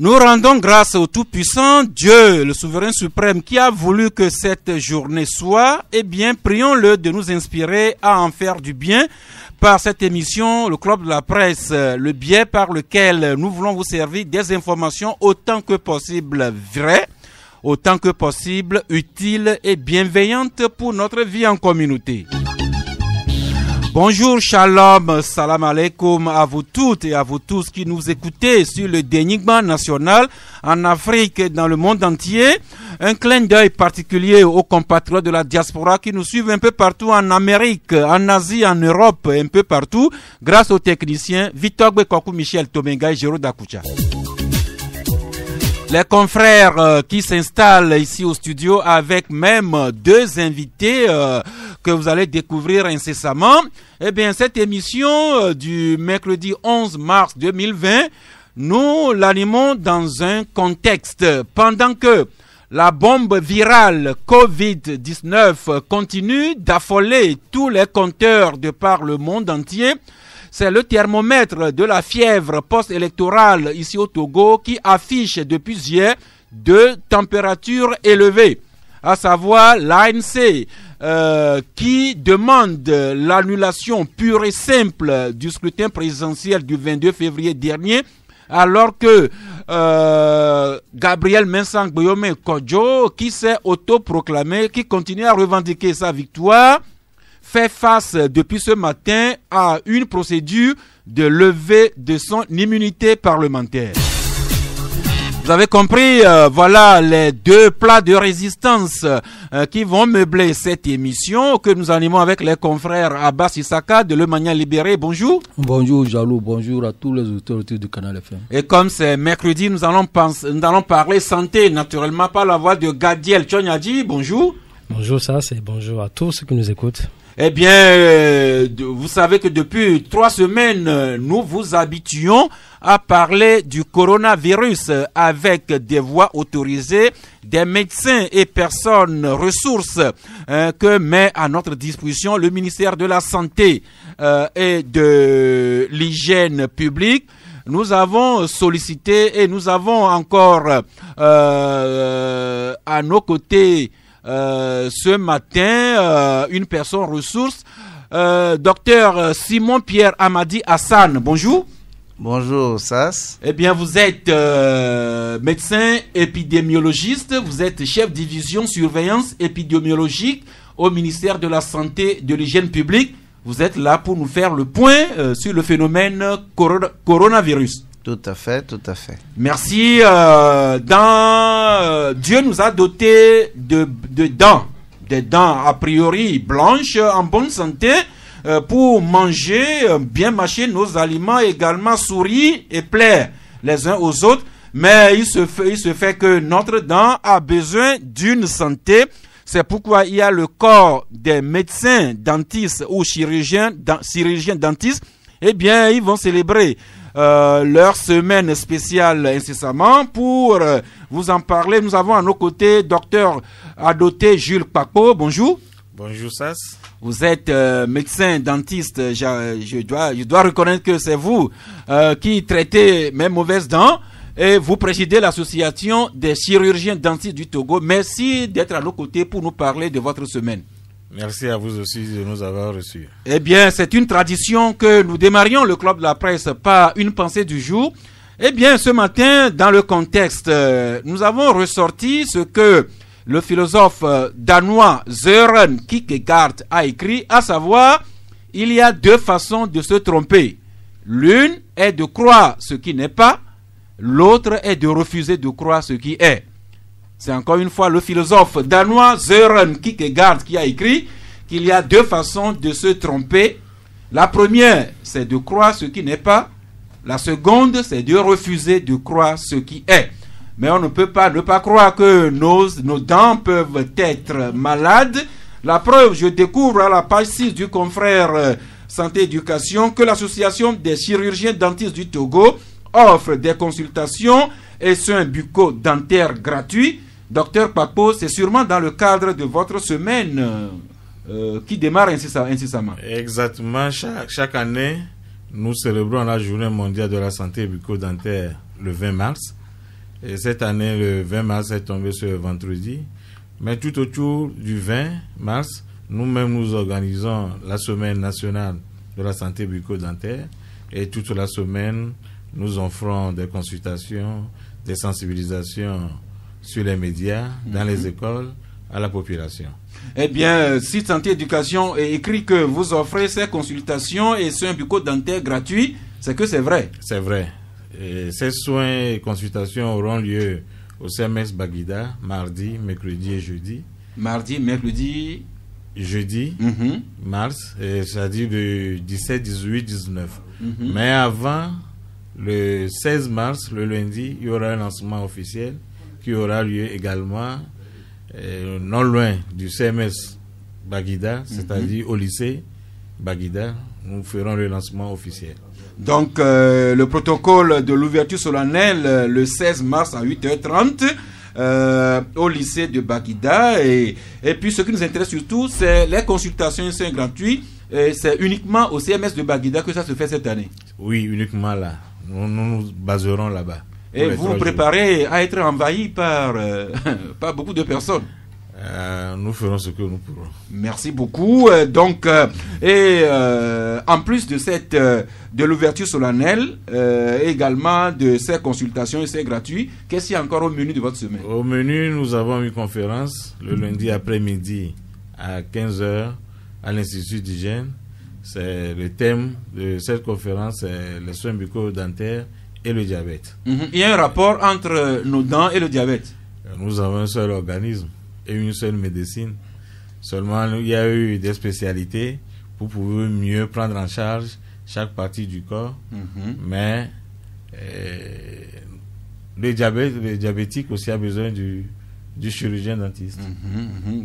Nous rendons grâce au Tout-Puissant, Dieu, le Souverain Suprême, qui a voulu que cette journée soit. Eh bien, prions-le de nous inspirer à en faire du bien par cette émission, le Club de la Presse, le biais par lequel nous voulons vous servir des informations autant que possible vraies, autant que possible utiles et bienveillantes pour notre vie en communauté. Bonjour, shalom, salam alaikum à vous toutes et à vous tous qui nous écoutez sur le dénigme national en Afrique et dans le monde entier. Un clin d'œil particulier aux compatriotes de la diaspora qui nous suivent un peu partout en Amérique, en Asie, en Europe, un peu partout, grâce aux techniciens Victor Bekwaku, Michel Tomenga et Jérôme Dakucha. Les confrères qui s'installent ici au studio avec même deux invités que vous allez découvrir incessamment. Eh bien, cette émission du mercredi 11 mars 2020, nous l'animons dans un contexte. Pendant que la bombe virale Covid-19 continue d'affoler tous les compteurs de par le monde entier, c'est le thermomètre de la fièvre post-électorale ici au Togo qui affiche depuis hier deux températures élevées, à savoir l'ANC qui demande l'annulation pure et simple du scrutin présidentiel du 22 février dernier, alors que Gabriel Mensang Boyome Kodjo, qui s'est autoproclamé, qui continue à revendiquer sa victoire, fait face depuis ce matin à une procédure de levée de son immunité parlementaire. Vous avez compris, voilà les deux plats de résistance qui vont meubler cette émission que nous animons avec les confrères Abbas Issaka de Le Mania Libéré. Bonjour. Bonjour Jalou, bonjour à tous les autorités du Canal FM. Et comme c'est mercredi, nous allons parler santé naturellement par la voix de Gadiel Tchonyadji. Bonjour. Bonjour Sass et bonjour à tous ceux qui nous écoutent. Eh bien, vous savez que depuis 3 semaines, nous vous habituons à parler du coronavirus avec des voix autorisées, des médecins et personnes ressources que met à notre disposition le ministère de la Santé et de l'Hygiène publique. Nous avons sollicité et nous avons encore à nos côtés ce matin une personne ressource, docteur Simon Pierre Amadi Hassan. Bonjour. Bonjour Sass. Eh bien, vous êtes médecin épidémiologiste, vous êtes chef division surveillance épidémiologique au ministère de la Santé et de l'Hygiène publique. Vous êtes là pour nous faire le point sur le phénomène coronavirus. Tout à fait, tout à fait. Merci. Dieu nous a doté de dents, des dents a priori blanches, en bonne santé, pour manger, bien mâcher nos aliments, également sourire et plaire les uns aux autres. Mais il se fait que notre dent a besoin d'une santé. C'est pourquoi il y a le corps des médecins dentistes ou chirurgiens dentistes. Eh bien, ils vont célébrer leur semaine spéciale incessamment. Pour vous en parler, nous avons à nos côtés Dr Adoté Jules Paco. Bonjour. Bonjour Sass. Vous êtes médecin dentiste. Je dois reconnaître que c'est vous qui traitez mes mauvaises dents et vous présidez l'association des chirurgiens dentistes du Togo. Merci d'être à nos côtés pour nous parler de votre semaine. Merci à vous aussi de nous avoir reçus. Eh bien, c'est une tradition que nous démarrions le Club de la Presse par une pensée du jour. Eh bien, ce matin, dans le contexte, nous avons ressorti ce que le philosophe danois Søren Kierkegaard a écrit, à savoir, il y a deux façons de se tromper. L'une est de croire ce qui n'est pas, l'autre est de refuser de croire ce qui est. C'est encore une fois le philosophe danois Søren Kierkegaard qui a écrit qu'il y a deux façons de se tromper. La première, c'est de croire ce qui n'est pas. La seconde, c'est de refuser de croire ce qui est. Mais on ne peut pas ne pas croire que nos dents peuvent être malades La preuve, je découvre à la page 6 du confrère Santé Éducation que l'association des chirurgiens dentistes du Togo offre des consultations et soins bucco-dentaires gratuits. Docteur Kpakpo, c'est sûrement dans le cadre de votre semaine qui démarre incessamment. Exactement. Chaque année, nous célébrons la journée mondiale de la santé bucco-dentaire le 20 mars. Et cette année, le 20 mars est tombé sur le vendredi. Mais tout autour du 20 mars, nous-mêmes nous organisons la semaine nationale de la santé bucco-dentaire. Et toute la semaine, nous offrons des consultations, des sensibilisations sur les médias, dans les écoles, à la population. Eh bien, si Santé Éducation est écrit que vous offrez ces consultations et soins bucco-dentaires gratuits, c'est que c'est vrai. C'est vrai. Et ces soins et consultations auront lieu au CMS Baguida, mardi, mercredi et jeudi. Mardi, mercredi... Jeudi, mars, c'est-à-dire le 17, 18, 19. Mais avant, le 16 mars, le lundi, il y aura un lancement officiel qui aura lieu également non loin du CMS Baguida, c'est-à-dire au lycée Baguida. Nous ferons le lancement officiel. Donc, le protocole de l'ouverture solennelle le 16 mars à 8h30 au lycée de Baguida. Et puis, ce qui nous intéresse surtout, c'est les consultations et soins gratuits. C'est uniquement au CMS de Baguida que ça se fait cette année. Oui, uniquement là. Nous nous baserons là-bas. Et vous vous préparez à être envahi par beaucoup de personnes. Nous ferons ce que nous pourrons. Merci beaucoup. En plus de l'ouverture solennelle, également de ces consultations et ces gratuits, qu'est-ce qu'il y a encore au menu de votre semaine? Au menu, nous avons une conférence le lundi après-midi à 15h à l'Institut d'hygiène. C'est le thème de cette conférence, c'est les soins bucco-dentaires et le diabète. Il y a un rapport entre nos dents et le diabète. Nous avons un seul organisme et une seule médecine. Seulement, il y a eu des spécialités pour pouvoir mieux prendre en charge chaque partie du corps. Mais le diabétique aussi a besoin du chirurgien dentiste.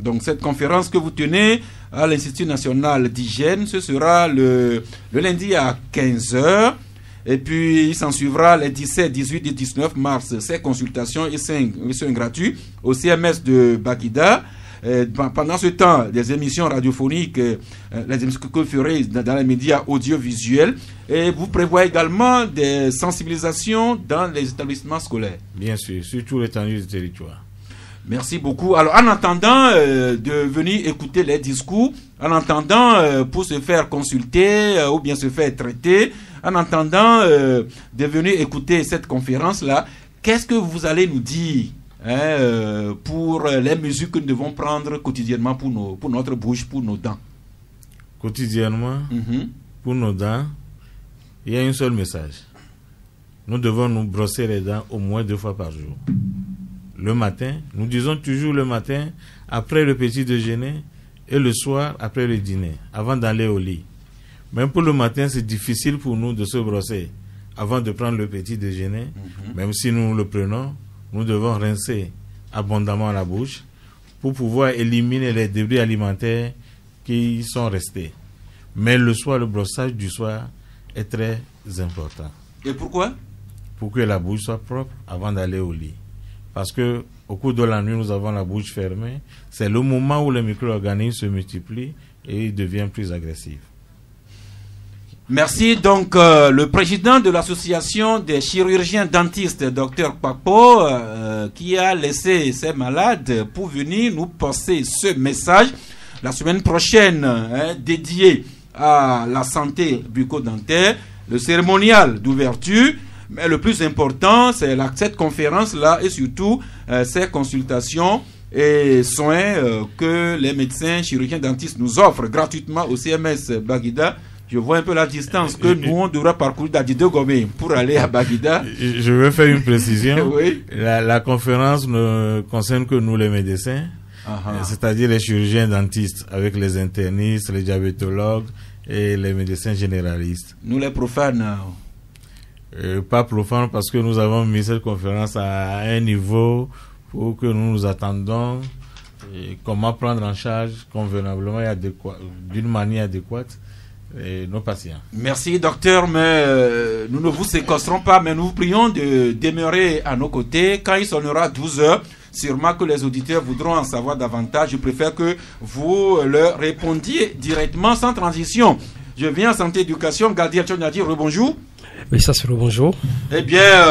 Donc cette conférence que vous tenez à l'Institut national d'hygiène, ce sera le lundi à 15h. Et puis il s'en suivra les 17, 18 et 19 mars ces consultations et soins gratuits au CMS de Baguida. Pendant ce temps, des émissions radiophoniques, les émissions que vous ferez dans les médias audiovisuels, et vous prévoyez également des sensibilisations dans les établissements scolaires. Bien sûr, sur tout l'étendue du territoire. Merci beaucoup. Alors, en attendant de venir écouter les discours, en attendant pour se faire consulter ou bien se faire traiter, en attendant de venir écouter cette conférence-là, qu'est-ce que vous allez nous dire pour les mesures que nous devons prendre quotidiennement pour notre bouche, pour nos dents? Quotidiennement, pour nos dents, il y a un seul message. Nous devons nous brosser les dents au moins 2 fois par jour. Le matin, nous disons toujours le matin, après le petit déjeuner, et le soir, après le dîner, avant d'aller au lit. Même pour le matin, c'est difficile pour nous de se brosser avant de prendre le petit déjeuner. Même si nous le prenons, nous devons rincer abondamment la bouche pour pouvoir éliminer les débris alimentaires qui sont restés. Mais le soir, le brossage du soir est très important. Et pourquoi? Pour que la bouche soit propre avant d'aller au lit. Parce que au cours de la nuit, nous avons la bouche fermée. C'est le moment où les micro-organismes se multiplient et ils deviennent plus agressifs. Merci. Donc, le président de l'association des chirurgiens dentistes, Dr Kpakpo, qui a laissé ses malades pour venir nous passer ce message. La semaine prochaine, dédié à la santé bucco-dentaire, le cérémonial d'ouverture. Mais le plus important, c'est cette conférence-là et surtout ces consultations et soins que les médecins chirurgiens dentistes nous offrent gratuitement au CMS Baguida. Je vois un peu la distance que nous, on devra parcourir d'Adido Gomé pour aller à Baguida. Je vais faire une précision. Oui. La conférence ne concerne que nous les médecins, c'est-à-dire les chirurgiens dentistes avec les internistes, les diabétologues et les médecins généralistes. Nous les profanes. Pas profane parce que nous avons mis cette conférence à un niveau pour que nous nous attendons et comment prendre en charge convenablement et d'une manière adéquate nos patients. Merci docteur, mais nous ne vous séquestrons pas, mais nous vous prions de demeurer à nos côtés. Quand il sonnera 12 heures, sûrement que les auditeurs voudront en savoir davantage. Je préfère que vous leur répondiez directement sans transition. Je viens en santé éducation, Gadiel Tchonadi, rebonjour. Oui, ça c'est le bonjour. Eh bien,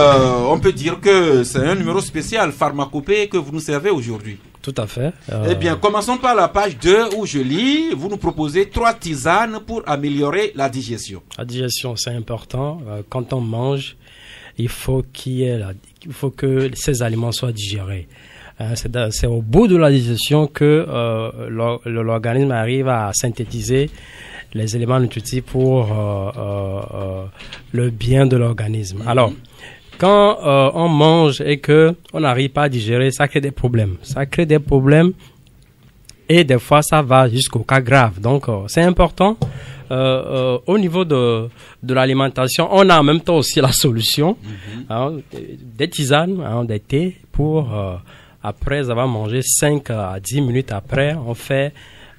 on peut dire que c'est un numéro spécial pharmacopée que vous nous servez aujourd'hui. Tout à fait. Eh bien, commençons par la page 2 où je lis, vous nous proposez 3 tisanes pour améliorer la digestion. La digestion, c'est important. Quand on mange, il faut que ces aliments soient digérés. C'est au bout de la digestion que l'organisme arrive à synthétiser les éléments nutritifs pour le bien de l'organisme. Alors, quand on mange et que on n'arrive pas à digérer, ça crée des problèmes. Et des fois, ça va jusqu'au cas grave. Donc, c'est important. Au niveau de l'alimentation, on a en même temps aussi la solution. Des tisanes, des thés pour, après avoir mangé 5 à 10 minutes après, on fait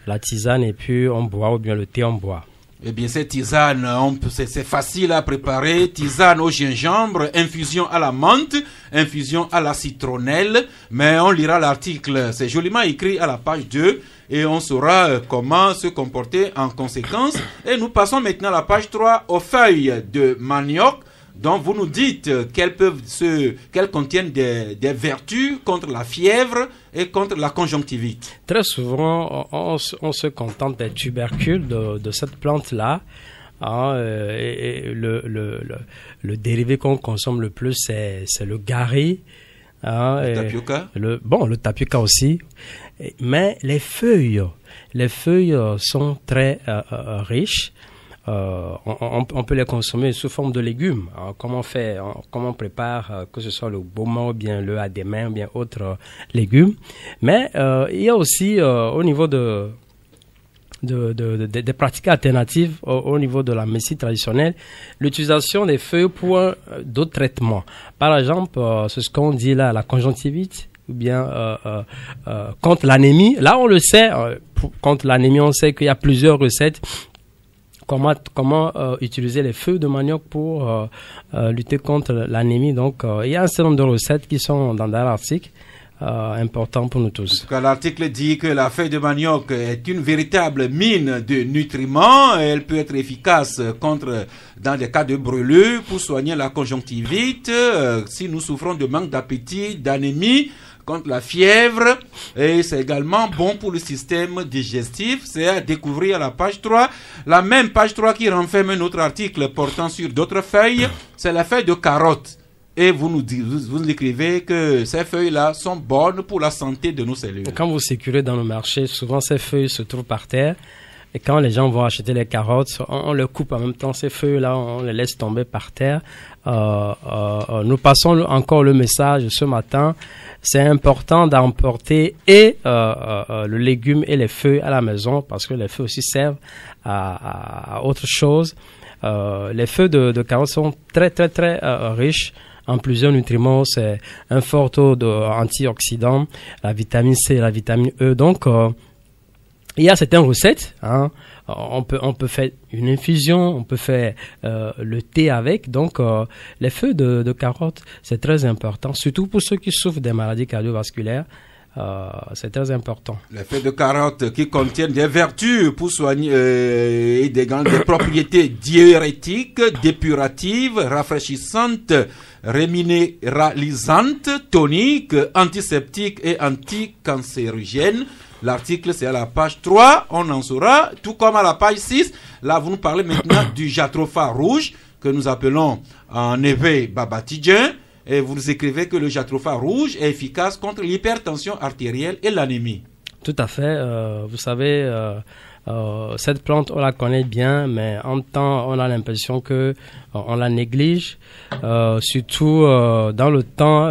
la tisane et puis on boit, ou bien le thé on boit. Eh bien, cette tisane, c'est facile à préparer. Tisane au gingembre, infusion à la menthe, infusion à la citronnelle. Mais on lira l'article, c'est joliment écrit à la page 2 et on saura comment se comporter en conséquence. Et nous passons maintenant à la page 3 aux feuilles de manioc. Donc, vous nous dites qu'elles contiennent des vertus contre la fièvre et contre la conjonctivite. Très souvent, on se contente des tubercules de cette plante-là. Le dérivé qu'on consomme le plus, c'est le gari. Le tapioca. Le tapioca aussi. Mais les feuilles sont très riches. On peut les consommer sous forme de légumes. Comment on prépare, que ce soit le boma ou bien le adémin ou bien autres légumes. Mais il y a aussi au niveau des pratiques alternatives, au niveau de la médecine traditionnelle, l'utilisation des feuilles pour d'autres traitements. Par exemple, c'est ce qu'on dit là, la conjonctivite, ou bien contre l'anémie. Là, on le sait, contre l'anémie, on sait qu'il y a plusieurs recettes. Comment utiliser les feuilles de manioc pour lutter contre l'anémie. Donc, il y a un certain nombre de recettes qui sont dans l'article, important pour nous tous. L'article dit que la feuille de manioc est une véritable mine de nutriments. Elle peut être efficace dans des cas de brûlure, pour soigner la conjonctivite, si nous souffrons de manque d'appétit, d'anémie, contre la fièvre, et c'est également bon pour le système digestif. C'est à découvrir à la page 3. La même page 3 qui renferme un autre article portant sur d'autres feuilles, c'est la feuille de carotte. Et vous écrivez que ces feuilles-là sont bonnes pour la santé de nos cellules. Quand vous circulez dans le marché, souvent ces feuilles se trouvent par terre. Et quand les gens vont acheter les carottes, on les coupe en même temps, ces feuilles-là, on les laisse tomber par terre. Nous passons encore le message ce matin. C'est important d'emporter le légume et les feuilles à la maison, parce que les feuilles aussi servent à autre chose. Les feuilles de carottes sont très, très, très riches en plusieurs nutriments. C'est un fort taux d'antioxydants, la vitamine C et la vitamine E. Donc, il y a certaines recettes, on peut faire une infusion, on peut faire le thé avec. Donc, les feuilles de carotte, c'est très important, surtout pour ceux qui souffrent des maladies cardiovasculaires. C'est très important. Les feuilles de carotte qui contiennent des vertus pour soigner et des propriétés diurétiques, dépuratives, rafraîchissantes, réminéralisantes, toniques, antiseptiques et anticancérigènes. L'article, c'est à la page 3, on en saura, tout comme à la page 6. Là, vous nous parlez maintenant du jatropha rouge, que nous appelons en éveil babatidien. Et vous écrivez que le jatropha rouge est efficace contre l'hypertension artérielle et l'anémie. Tout à fait. Vous savez, cette plante, on la connaît bien, mais en même temps, on a l'impression que on la néglige. Surtout dans le temps,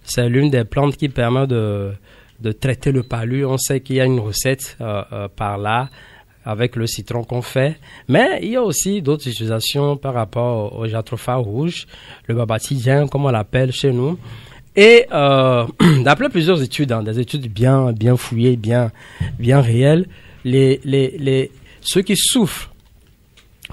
c'est l'une des plantes qui permet de traiter le palu. On sait qu'il y a une recette par là avec le citron qu'on fait. Mais il y a aussi d'autres utilisations par rapport au jatropha rouge, le babatidien, comme on l'appelle chez nous. Et d'après plusieurs études, des études bien fouillées, bien réelles, ceux qui souffrent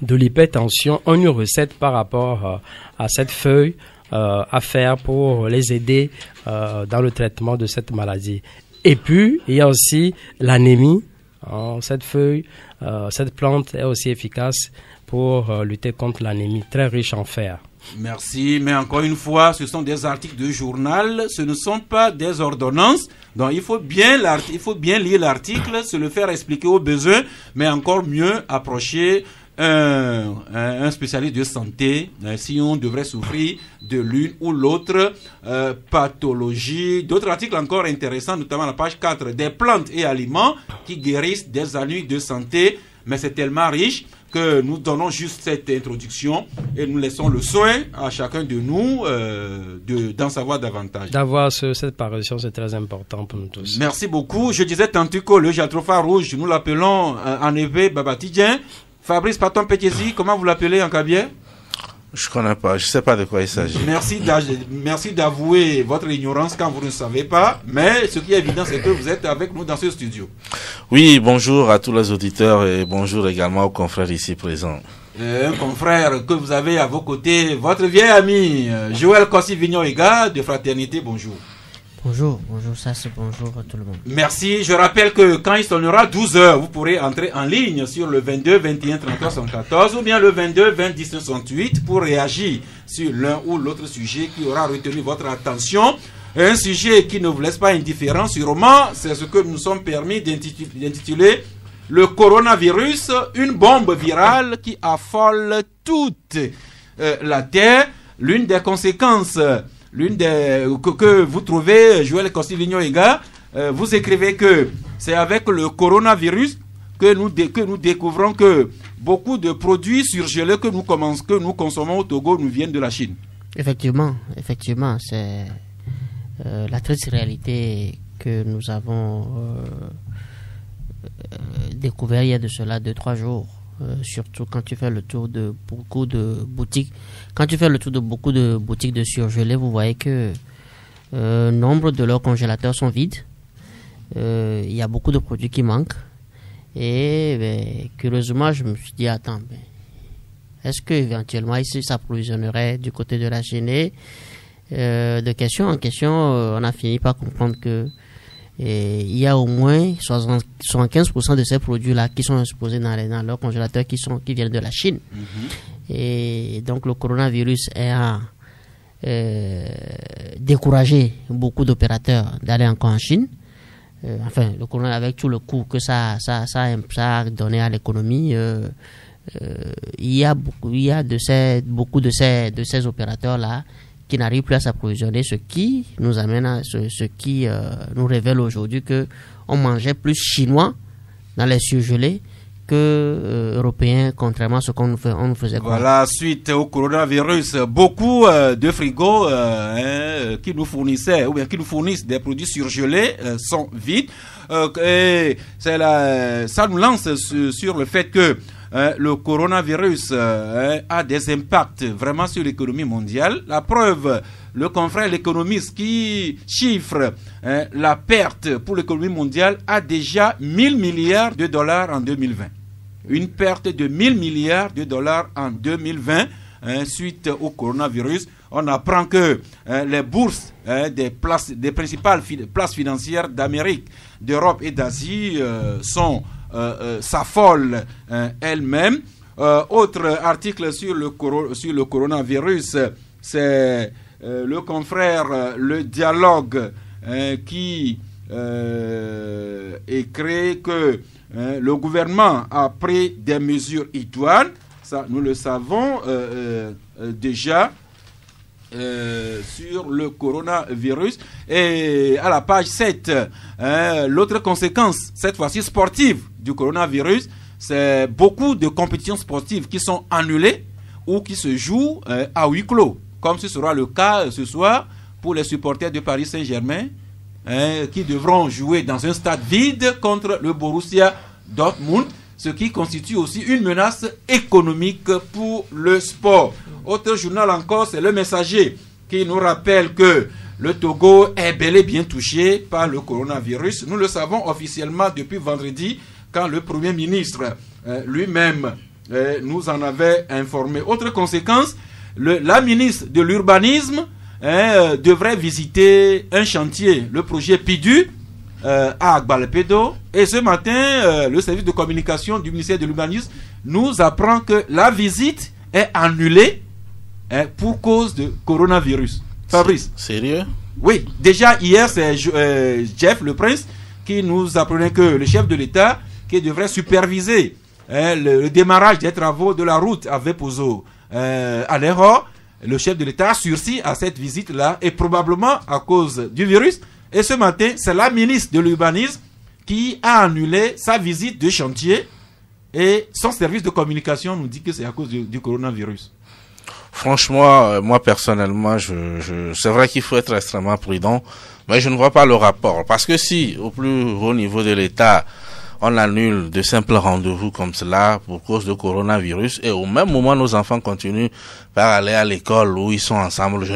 de l'hypertension ont une recette par rapport à cette feuille à faire pour les aider dans le traitement de cette maladie. Et puis, il y a aussi l'anémie. Cette feuille, cette plante est aussi efficace pour lutter contre l'anémie, très riche en fer. Merci, mais encore une fois, ce sont des articles de journal, ce ne sont pas des ordonnances. Donc il faut bien lire l'article, se le faire expliquer au besoin, mais encore mieux approcher un spécialiste de santé si on devrait souffrir de l'une ou l'autre pathologie. D'autres articles encore intéressants, notamment la page 4, des plantes et aliments qui guérissent des ennuis de santé, mais c'est tellement riche que nous donnons juste cette introduction et nous laissons le soin à chacun de nous d'en savoir davantage. D'avoir cette parution, c'est très important pour nous tous. Merci beaucoup. Je disais tantôt que le jatropha rouge, nous l'appelons en effet Babatidien. Fabrice Paton Pétiesi, comment vous l'appelez en Kabye? Je connais pas, je sais pas de quoi il s'agit. Merci d'avouer votre ignorance quand vous ne savez pas, mais ce qui est évident, c'est que vous êtes avec nous dans ce studio. Oui, bonjour à tous les auditeurs et bonjour également aux confrères ici présents. Un confrère que vous avez à vos côtés, votre vieil ami, Joël Kossi-Vignon-Ega de Fraternité, bonjour. Bonjour, ça c'est bonjour à tout le monde. Merci, je rappelle que quand il sonnera 12h, vous pourrez entrer en ligne sur le 22 21 33 74 ou bien le 22 20 19 68 pour réagir sur l'un ou l'autre sujet qui aura retenu votre attention. Un sujet qui ne vous laisse pas indifférent sûrement, c'est ce que nous sommes permis d'intituler le coronavirus, une bombe virale qui affole toute la Terre. L'une des conséquences que vous trouvez, Joël Kossi-Vignon-Ega, vous écrivez que c'est avec le coronavirus que nous découvrons que beaucoup de produits surgelés que nous consommons au Togo nous viennent de la Chine. Effectivement, c'est la triste réalité que nous avons découvert il y a de cela 2-3 jours. Surtout quand tu fais le tour de beaucoup de boutiques. Quand tu fais le tour de beaucoup de boutiques de surgelés, vous voyez que nombre de leurs congélateurs sont vides. Il y a beaucoup de produits qui manquent. Et curieusement, je me suis dit, attends, est-ce qu'éventuellement ils s'approvisionnerait du côté de la Chine? De question en question, on a fini par comprendre que il y a au moins 75% de ces produits-là qui sont exposés dans leurs congélateurs qui viennent de la Chine. Et donc le coronavirus a découragé beaucoup d'opérateurs d'aller encore en Chine. Enfin, le coronavirus, avec tout le coût que ça a donné à l'économie, il y a beaucoup de ces opérateurs-là qui n'arrivent plus à s'approvisionner, ce qui nous amène à ce qui nous révèle aujourd'hui que on mangeait plus chinois dans les surgelés que européens, contrairement à ce qu'on nous faisait croire. Voilà, suite au coronavirus, beaucoup de frigos qui nous fournissaient ou bien qui nous fournissent des produits surgelés sont vides. Et ça nous lance sur le fait que le coronavirus a des impacts vraiment sur l'économie mondiale. La preuve, le confrère l'économiste qui chiffre la perte pour l'économie mondiale a déjà 1000 milliards de dollars en 2020. Une perte de 1000 milliards de dollars en 2020 suite au coronavirus. On apprend que les bourses des principales places financières d'Amérique, d'Europe et d'Asie s'affolent elles-mêmes. Autre article sur le coronavirus, c'est le confrère Le Dialogue qui écrit que le gouvernement a pris des mesures idoines. Ça, nous le savons déjà. Sur le coronavirus. Et à la page 7, l'autre conséquence, cette fois-ci sportive, du coronavirus, c'est beaucoup de compétitions sportives qui sont annulées ou qui se jouent à huis clos, comme ce sera le cas ce soir pour les supporters de Paris Saint-Germain qui devront jouer dans un stade vide contre le Borussia Dortmund, ce qui constitue aussi une menace économique pour le sport. Autre journal encore, c'est Le Messager, qui nous rappelle que le Togo est bel et bien touché par le coronavirus. Nous le savons officiellement depuis vendredi, quand le Premier ministre lui-même nous en avait informé. Autre conséquence, la ministre de l'Urbanisme devrait visiter un chantier, le projet PIDU, à Agbalpedo. Et ce matin, le service de communication du ministère de l'Urbanisme nous apprend que la visite est annulée pour cause de coronavirus. Fabrice. Sérieux? Oui, déjà hier, c'est Jeff le Prince qui nous apprenait que le chef de l'État qui devrait superviser le démarrage des travaux de la route à Vepozo à l'Ero, le chef de l'État a sursis à cette visite-là et probablement à cause du virus. Et ce matin, c'est la ministre de l'Urbanisme qui a annulé sa visite de chantier et son service de communication nous dit que c'est à cause du coronavirus. Franchement, moi personnellement, c'est vrai qu'il faut être extrêmement prudent, mais je ne vois pas le rapport. Parce que si, au plus haut niveau de l'État, on annule de simples rendez-vous comme cela pour cause de coronavirus, et au même moment, nos enfants continuent par aller à l'école où ils sont ensemble, je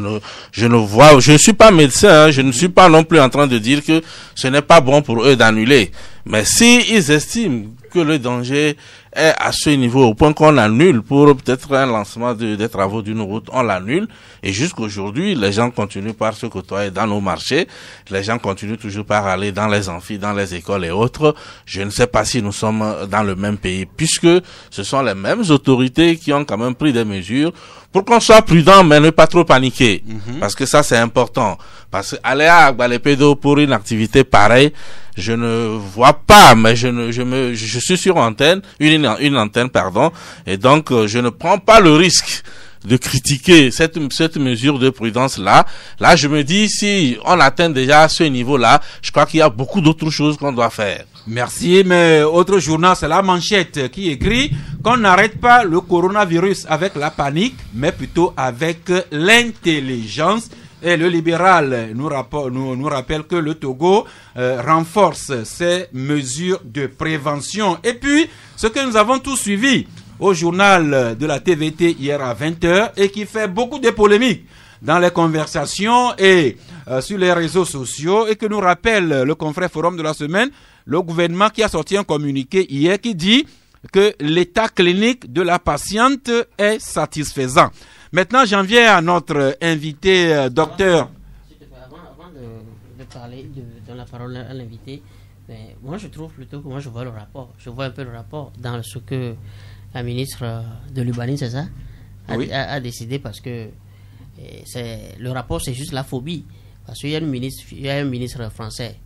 ne suis pas médecin, hein, je ne suis pas non plus en train de dire que ce n'est pas bon pour eux d'annuler. Mais si ils estiment que le danger est à ce niveau, au point qu'on annule pour peut-être un lancement des travaux d'une route, on l'annule. Et jusqu'aujourd'hui, les gens continuent par se côtoyer dans nos marchés. Les gens continuent toujours par aller dans les amphis, dans les écoles et autres. Je ne sais pas si nous sommes dans le même pays, puisque ce sont les mêmes autorités qui ont quand même pris des mesures pour qu'on soit prudent, mais ne pas trop paniquer. Parce que ça, c'est important. Parce que aller à Agbalpedo pour une activité pareille, je ne vois pas, mais je suis sur antenne, une antenne, pardon, et donc je ne prends pas le risque de critiquer cette mesure de prudence là. Là, je me dis, si on atteint déjà ce niveau-là, je crois qu'il y a beaucoup d'autres choses qu'on doit faire. Merci, mais autre journal, c'est La Manchette qui écrit qu'on n'arrête pas le coronavirus avec la panique, mais plutôt avec l'intelligence. Et le libéral nous rappelle que le Togo renforce ses mesures de prévention. Et puis, ce que nous avons tous suivi au journal de la TVT hier à 20h et qui fait beaucoup de polémiques dans les conversations et sur les réseaux sociaux et que nous rappelle le confrère Forum de la semaine, le gouvernement qui a sorti un communiqué hier qui dit que l'état clinique de la patiente est satisfaisant. Maintenant, j'en viens à notre invité, docteur. Avant de parler, de donner la parole à l'invité, mais moi je trouve plutôt que moi je vois le rapport. Je vois un peu le rapport dans ce que la ministre de l'Urbanisme, c'est ça, a décidé parce que le rapport c'est juste la phobie. Parce qu'il y a un ministre français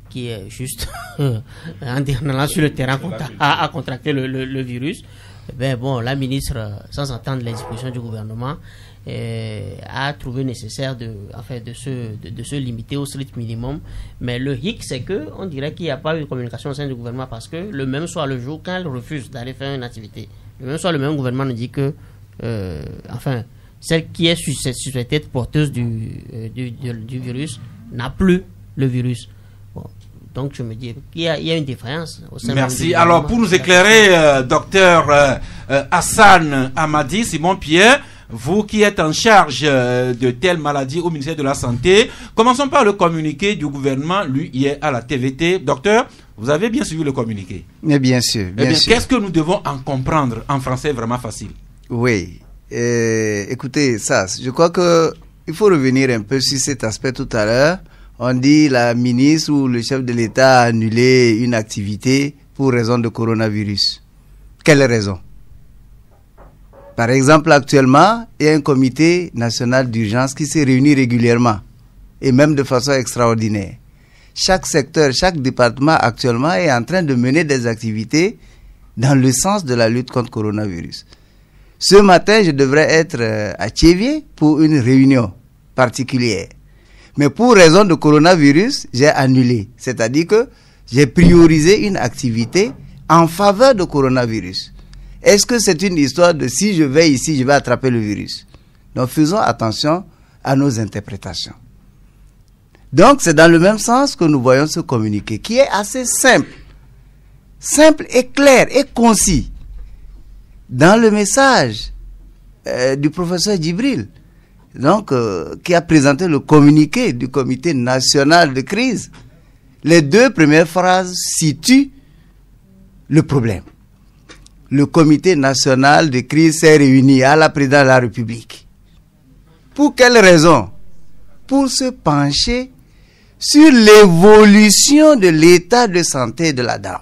qui est juste en allant sur le terrain a contracté le virus. Ben bon, la ministre, sans entendre les dispositions du gouvernement, a trouvé nécessaire de se limiter au strict minimum. Mais le hic, c'est que on dirait qu'il n'y a pas eu de communication au sein du gouvernement parce que le même soir, le jour, quand elle refuse d'aller faire une activité, le même soir, le même gouvernement nous dit que, celle qui est suspectée être porteuse du virus n'a plus le virus. Bon. Donc, je me dis qu'il y a une différence au sein. Merci. Alors, pour nous éclairer, docteur Hassan Hamadi, Simon Pierre, vous qui êtes en charge de telles maladies au ministère de la Santé, commençons par le communiqué du gouvernement, lui, hier à la TVT. Docteur, vous avez bien suivi le communiqué? Mais bien sûr. Qu'est-ce que nous devons en comprendre en français vraiment facile? Oui. Écoutez, ça, je crois que il faut revenir un peu sur cet aspect tout à l'heure. On dit la ministre ou le chef de l'État a annulé une activité pour raison de coronavirus. Quelle raison? Par exemple, actuellement, il y a un comité national d'urgence qui se réunit régulièrement et même de façon extraordinaire. Chaque secteur, chaque département actuellement est en train de mener des activités dans le sens de la lutte contre le coronavirus. Ce matin, je devrais être à Thiévié pour une réunion particulière. Mais pour raison de coronavirus, j'ai annulé. C'est-à-dire que j'ai priorisé une activité en faveur de coronavirus. Est-ce que c'est une histoire de si je vais ici, je vais attraper le virus? Donc faisons attention à nos interprétations. Donc c'est dans le même sens que nous voyons ce communiqué, qui est assez simple. Simple et clair et concis. Dans le message du professeur Djibril, donc, qui a présenté le communiqué du Comité national de crise. Les deux premières phrases situent le problème. Le Comité national de crise s'est réuni à la présidence de la République. Pour quelle raison? Pour se pencher sur l'évolution de l'état de santé de la dame.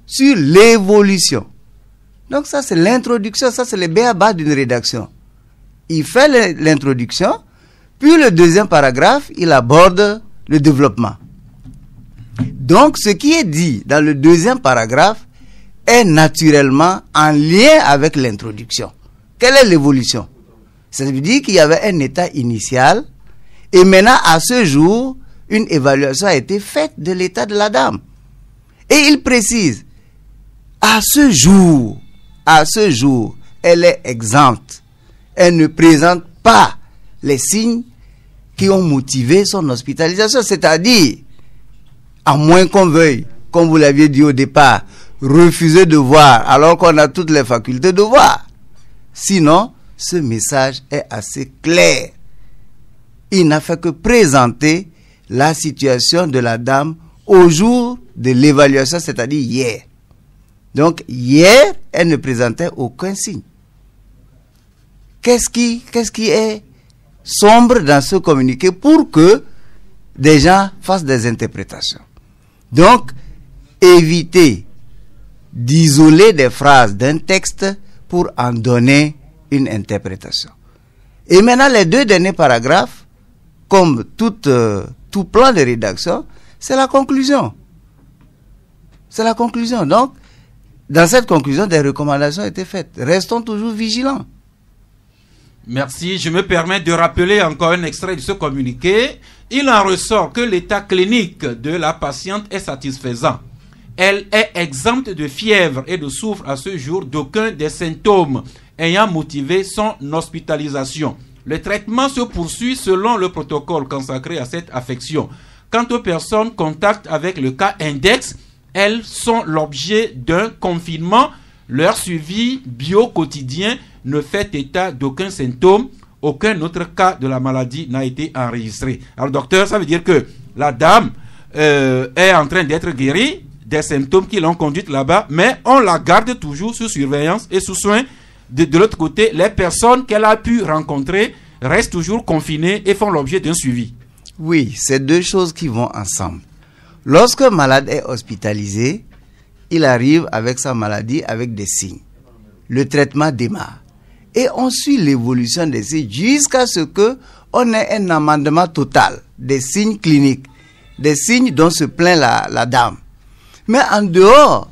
Sur l'évolution. Donc ça c'est l'introduction, ça c'est le b.a.-ba d'une rédaction. Il fait l'introduction, puis le deuxième paragraphe, il aborde le développement. Donc ce qui est dit dans le deuxième paragraphe est naturellement en lien avec l'introduction. Quelle est l'évolution? Ça veut dire qu'il y avait un état initial et maintenant à ce jour, une évaluation a été faite de l'état de la dame. Et il précise, à ce jour, elle est exempte. Elle ne présente pas les signes qui ont motivé son hospitalisation. C'est-à-dire, à moins qu'on veuille, comme vous l'aviez dit au départ, refuser de voir alors qu'on a toutes les facultés de voir. Sinon, ce message est assez clair. Il n'a fait que présenter la situation de la dame au jour de l'évaluation, c'est-à-dire hier. Donc, hier, elle ne présentait aucun signe. Qu'est-ce qui est sombre dans ce communiqué pour que des gens fassent des interprétations? Donc, éviter d'isoler des phrases d'un texte pour en donner une interprétation. Et maintenant, les deux derniers paragraphes, comme tout plan de rédaction, c'est la conclusion. C'est la conclusion. Donc, dans cette conclusion, des recommandations ont été faites. Restons toujours vigilants. Merci. Je me permets de rappeler encore un extrait de ce communiqué. Il en ressort que l'état clinique de la patiente est satisfaisant. Elle est exempte de fièvre et ne souffre à ce jour d'aucun des symptômes ayant motivé son hospitalisation. Le traitement se poursuit selon le protocole consacré à cette affection. Quant aux personnes contacts avec le cas index, elles sont l'objet d'un confinement. Leur suivi bio-quotidien ne fait état d'aucun symptôme. Aucun autre cas de la maladie n'a été enregistré. Alors, docteur, ça veut dire que la dame est en train d'être guérie des symptômes qui l'ont conduite là-bas, mais on la garde toujours sous surveillance et sous soin. De l'autre côté, les personnes qu'elle a pu rencontrer restent toujours confinées et font l'objet d'un suivi. Oui, c'est deux choses qui vont ensemble. Lorsque un malade est hospitalisé, il arrive avec sa maladie, avec des signes. Le traitement démarre. Et on suit l'évolution des signes jusqu'à ce qu'on ait un amendement total des signes cliniques, des signes dont se plaint la dame. Mais en dehors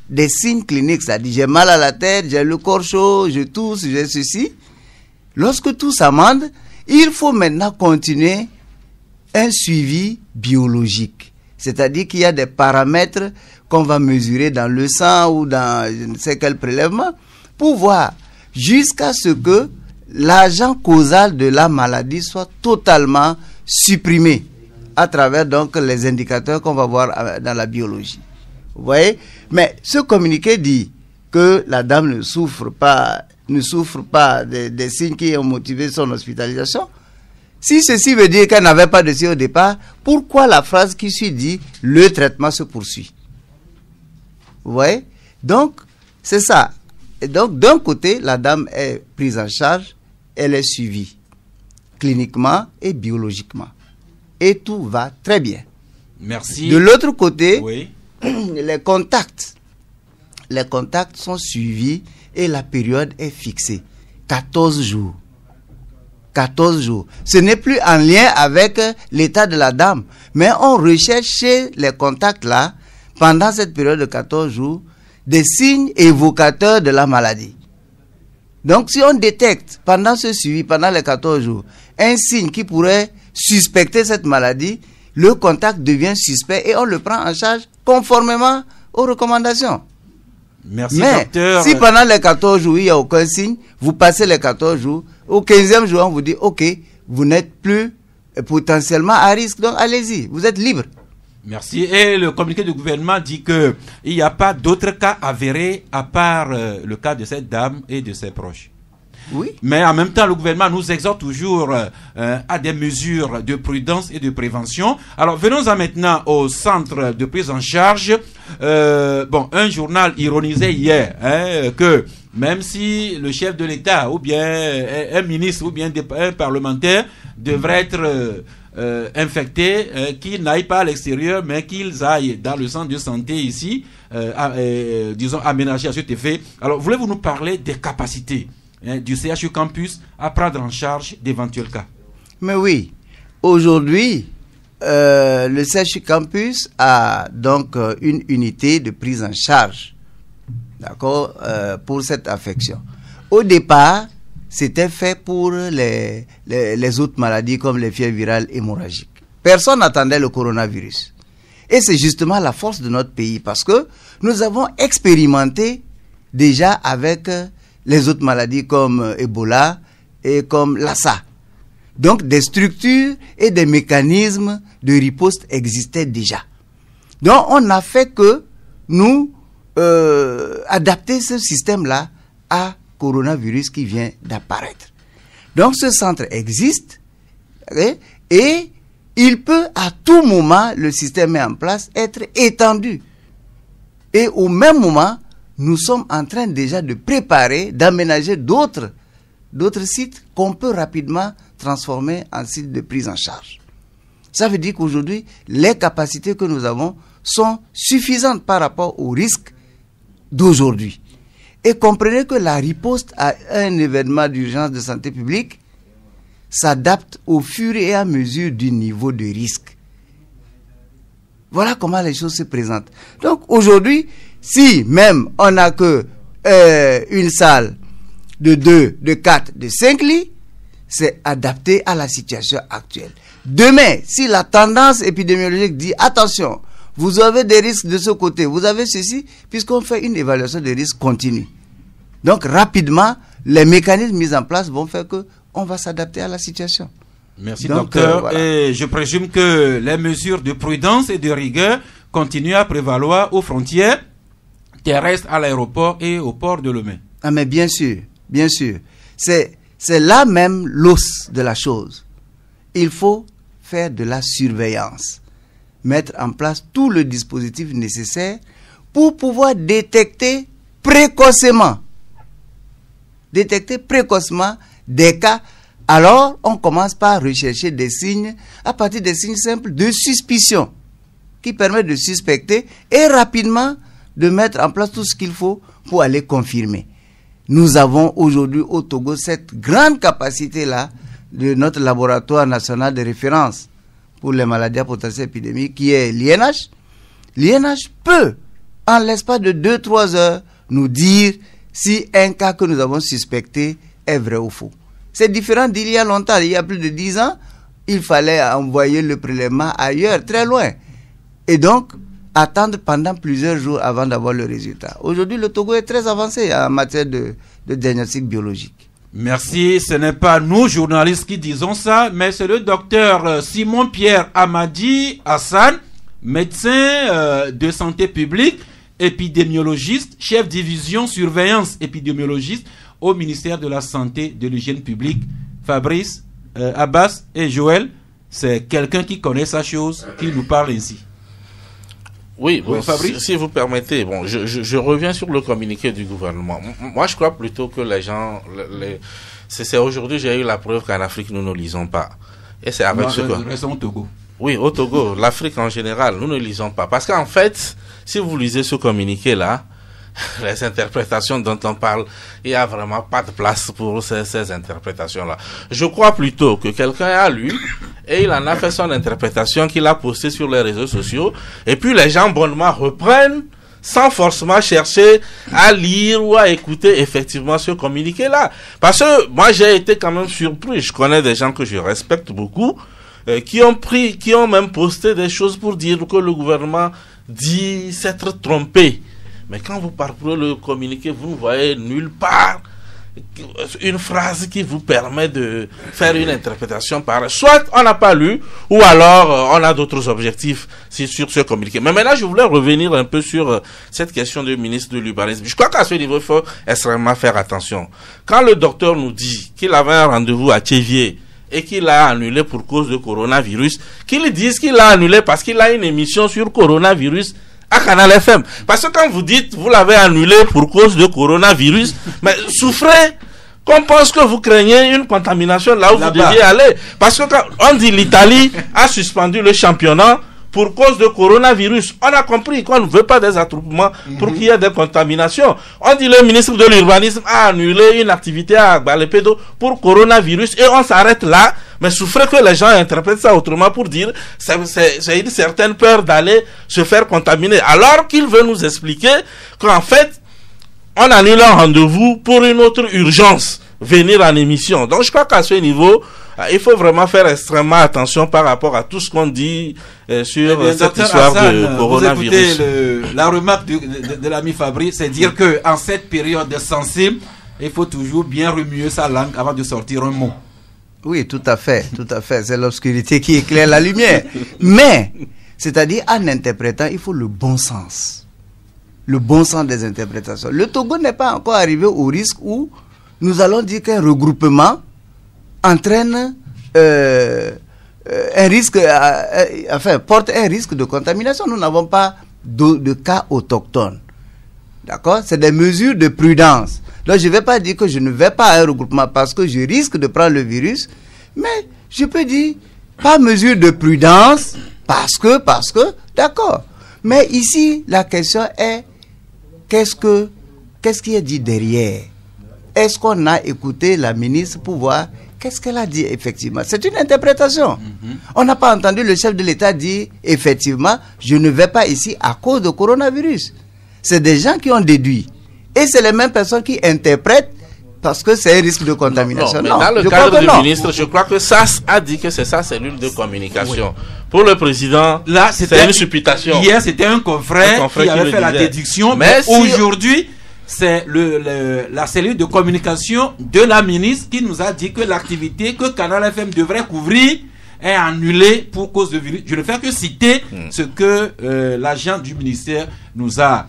des signes cliniques, c'est-à-dire j'ai mal à la tête, j'ai le corps chaud, je tousse, j'ai ceci, lorsque tout s'amende, il faut maintenant continuer un suivi biologique. C'est-à-dire qu'il y a des paramètres qu'on va mesurer dans le sang ou dans je ne sais quel prélèvement pour voir jusqu'à ce que l'agent causal de la maladie soit totalement supprimé à travers donc les indicateurs qu'on va voir dans la biologie. Vous voyez? Mais ce communiqué dit que la dame ne souffre pas des signes qui ont motivé son hospitalisation. Si ceci veut dire qu'elle n'avait pas de signes au départ, pourquoi la phrase qui suit dit « le traitement se poursuit ». Vous voyez? Donc, c'est ça. Et donc, d'un côté, la dame est prise en charge, elle est suivie cliniquement et biologiquement. Et tout va très bien. Merci. De l'autre côté, oui, les contacts sont suivis et la période est fixée. 14 jours. 14 jours. Ce n'est plus en lien avec l'état de la dame, mais on recherche chez les contacts là, pendant cette période de 14 jours, des signes évocateurs de la maladie. Donc si on détecte pendant ce suivi, pendant les 14 jours, un signe qui pourrait suspecter cette maladie, le contact devient suspect et on le prend en charge conformément aux recommandations. Merci, mais docteur. Si pendant les 14 jours, il n'y a aucun signe, vous passez les 14 jours, au 15e jour, on vous dit, ok, vous n'êtes plus potentiellement à risque, donc allez-y, vous êtes libre. Merci. Et le communiqué du gouvernement dit qu'il n'y a pas d'autres cas avérés à part le cas de cette dame et de ses proches. Oui. Mais en même temps, le gouvernement nous exhorte toujours à des mesures de prudence et de prévention. Alors, venons-en maintenant au centre de prise en charge. Un journal ironisait hier que même si le chef de l'État ou bien un ministre ou bien un parlementaire devrait être infectés, qu'ils n'aillent pas à l'extérieur, mais qu'ils aillent dans le centre de santé ici, disons aménagé à cet effet. Alors, voulez-vous nous parler des capacités du CHU Campus à prendre en charge d'éventuels cas? Mais oui, aujourd'hui, le CHU Campus a donc une unité de prise en charge, d'accord, pour cette affection. Au départ, c'était fait pour les autres maladies comme les fièvres virales hémorragiques. Personne n'attendait le coronavirus. Et c'est justement la force de notre pays parce que nous avons expérimenté déjà avec les autres maladies comme Ebola et comme Lassa. Donc des structures et des mécanismes de riposte existaient déjà. Donc on n'a fait que nous adapter ce système-là à coronavirus qui vient d'apparaître. Donc ce centre existe et il peut à tout moment, le système est en place, être étendu. Et au même moment, nous sommes en train déjà de préparer, d'aménager d'autres sites qu'on peut rapidement transformer en sites de prise en charge. Ça veut dire qu'aujourd'hui, les capacités que nous avons sont suffisantes par rapport aux risques d'aujourd'hui. Et comprenez que la riposte à un événement d'urgence de santé publique s'adapte au fur et à mesure du niveau de risque. Voilà comment les choses se présentent. Donc aujourd'hui, si même on n'a que une salle de 2, de 4, de 5 lits, c'est adapté à la situation actuelle. Demain, si la tendance épidémiologique dit attention, vous avez des risques de ce côté, vous avez ceci, puisqu'on fait une évaluation des risques continue. Donc rapidement, les mécanismes mis en place vont faire que on va s'adapter à la situation. Merci docteur. Voilà. Et je présume que les mesures de prudence et de rigueur continuent à prévaloir aux frontières terrestres, à l'aéroport et au port de Lomé. Ah mais bien sûr, bien sûr. C'est là même l'os de la chose. Il faut faire de la surveillance, mettre en place tout le dispositif nécessaire pour pouvoir détecter précocement des cas. Alors, on commence par rechercher des signes, à partir des signes simples de suspicion, qui permettent de suspecter et rapidement de mettre en place tout ce qu'il faut pour aller confirmer. Nous avons aujourd'hui au Togo cette grande capacité-là de notre laboratoire national de référence pour les maladies à potentiel épidémique, qui est l'INH. L'INH peut, en l'espace de 2-3 heures, nous dire si un cas que nous avons suspecté est vrai ou faux. C'est différent d'il y a longtemps. Il y a plus de 10 ans, il fallait envoyer le prélèvement ailleurs, très loin. Et donc, attendre pendant plusieurs jours avant d'avoir le résultat. Aujourd'hui, le Togo est très avancé en matière de diagnostic biologique. Merci. Ce n'est pas nous, journalistes, qui disons ça, mais c'est le docteur Simon-Pierre Amadi Hassan, médecin de santé publique, épidémiologiste, chef division surveillance épidémiologiste au ministère de la Santé, de l'Hygiène publique. Fabrice, Abbas et Joël, c'est quelqu'un qui connaît sa chose, qui nous parle ainsi. Oui, bon, si vous permettez, bon, je reviens sur le communiqué du gouvernement. Moi, je crois plutôt que les gens, c'est aujourd'hui, j'ai eu la preuve qu'en Afrique, nous ne lisons pas. Et c'est avec ce que... au Togo. Oui, au Togo, l'Afrique en général, nous ne lisons pas. Parce qu'en fait, si vous lisez ce communiqué-là, les interprétations dont on parle, il n'y a vraiment pas de place pour ces interprétations-là. Je crois plutôt que quelqu'un a lu et il en a fait son interprétation qu'il a postée sur les réseaux sociaux et puis les gens bonnement reprennent sans forcément chercher à lire ou à écouter effectivement ce communiqué-là. Parce que moi j'ai été quand même surpris, je connais des gens que je respecte beaucoup qui ont même posté des choses pour dire que le gouvernement dit s'être trompé. Mais quand vous parcourez le communiqué, vous ne voyez nulle part une phrase qui vous permet de faire une interprétation pareille. Soit on n'a pas lu, ou alors on a d'autres objectifs sur ce communiqué. Mais maintenant, je voulais revenir un peu sur cette question du ministre de l'Urbanisme. Je crois qu'à ce niveau, il faut extrêmement faire attention. Quand le docteur nous dit qu'il avait un rendez-vous à Tchévier et qu'il a annulé pour cause de coronavirus, qu'il dise qu'il a annulé parce qu'il a une émission sur coronavirus à Canal FM. Parce que quand vous dites, vous l'avez annulé pour cause de coronavirus, mais souffrez qu'on pense que vous craignez une contamination là où vous deviez aller. Parce que quand on dit l'Italie a suspendu le championnat pour cause de coronavirus, on a compris qu'on ne veut pas des attroupements pour qu'il y ait des contaminations. On dit le ministre de l'Urbanisme a annulé une activité à Agbalepédo pour coronavirus et on s'arrête là. Mais souffrez que les gens interprètent ça autrement pour dire c'est une certaine peur d'aller se faire contaminer. Alors qu'il veut nous expliquer qu'en fait, on annule un rendez-vous pour une autre urgence, venir en émission. Donc je crois qu'à ce niveau, il faut vraiment faire extrêmement attention par rapport à tout ce qu'on dit sur cette histoire Hassan, de coronavirus. Vous écoutez la remarque de l'ami Fabrice, c'est dire que en cette période sensible, il faut toujours bien remuer sa langue avant de sortir un mot. Oui, tout à fait, tout à fait. C'est l'obscurité qui éclaire la lumière. Mais, c'est-à-dire, en interprétant, il faut le bon sens. Le bon sens des interprétations. Le Togo n'est pas encore arrivé au risque où nous allons dire qu'un regroupement entraîne un risque, porte un risque de contamination. Nous n'avons pas de cas autochtones. D'accord? C'est des mesures de prudence. Donc, je ne vais pas dire que je ne vais pas à un regroupement parce que je risque de prendre le virus, mais je peux dire, pas mesure de prudence, parce que, d'accord. Mais ici, la question est, qu'est-ce qui est dit derrière? Est-ce qu'on a écouté la ministre pour voir qu'est-ce qu'elle a dit effectivement? C'est une interprétation. On n'a pas entendu le chef de l'État dire, effectivement, je ne vais pas ici à cause de coronavirus. C'est des gens qui ont déduit. Et c'est les mêmes personnes qui interprètent parce que c'est un risque de contamination. Non, mais dans le cadre du ministre, je crois que SAS a dit que c'est sa cellule de communication. Oui. Pour le président, là, c'est une supputation. Hier, c'était un confrère qui avait fait la déduction, mais aujourd'hui, c'est la cellule de communication de la ministre qui nous a dit que l'activité que Canal FM devrait couvrir est annulée pour cause de virus. Je ne fais que citer ce que l'agent du ministère nous a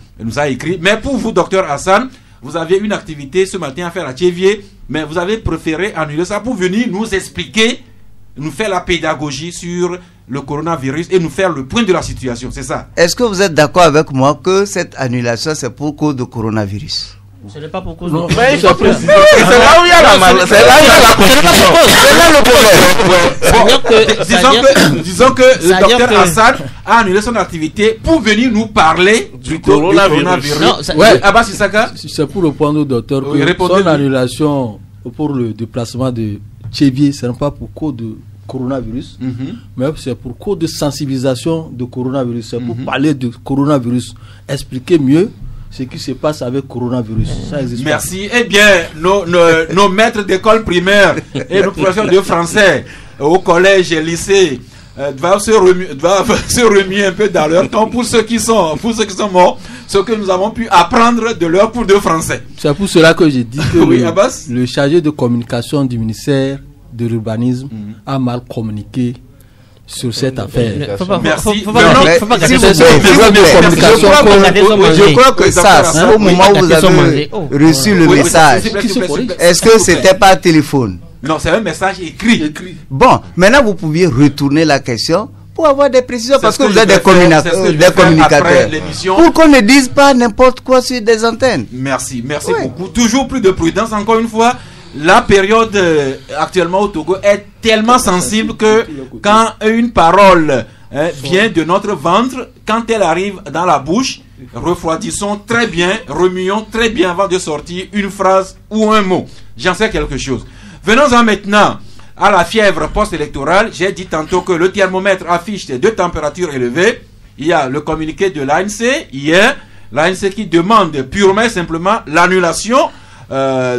écrit. Mais pour vous, docteur Hassan, vous avez une activité ce matin à faire à Tchévier, mais vous avez préféré annuler ça pour venir nous expliquer, nous faire la pédagogie sur le coronavirus et nous faire le point de la situation, c'est ça? Est-ce que vous êtes d'accord avec moi que cette annulation, c'est pour cause de coronavirus? Ce n'est pas pour cause de mais c'est là où il y a la c'est là où il y a la confusion. C'est là le problème. Disons que le docteur Hassan a annulé son activité pour venir nous parler du coronavirus. Abbas Issaka, c'est pour répondre au docteur que son annulation pour le déplacement de Tchévier, ce n'est pas pour cause de coronavirus, mais c'est pour cause de sensibilisation de coronavirus. C'est pour parler de coronavirus, expliquer mieux ce qui se passe avec coronavirus. Ça existe. Merci. Eh bien, nos maîtres d'école primaire et nos professeurs de français au collège et lycée doivent se remuer un peu dans leur temps pour ceux qui sont morts, ce que nous avons pu apprendre de leur cours de français. C'est pour cela que j'ai dit que le chargé de communication du ministère de l'urbanisme a mal communiqué sur cette affaire. Merci. Je crois que ça, au moment où vous avez reçu le message, est-ce que c'était par téléphone? Non, c'est un message écrit. Bon, maintenant vous pouviez retourner la question pour avoir des précisions, parce que vous êtes des communicateurs. Pour qu'on ne dise pas n'importe quoi sur des antennes. Merci beaucoup. Toujours plus de prudence, encore une fois. La période actuellement au Togo est tellement sensible que quand une parole vient de notre ventre, quand elle arrive dans la bouche, refroidissons très bien, remuons très bien avant de sortir une phrase ou un mot. J'en sais quelque chose. Venons-en maintenant à la fièvre post-électorale. J'ai dit tantôt que le thermomètre affiche deux températures élevées. Il y a le communiqué de l'ANC hier, l'ANC qui demande purement et simplement l'annulation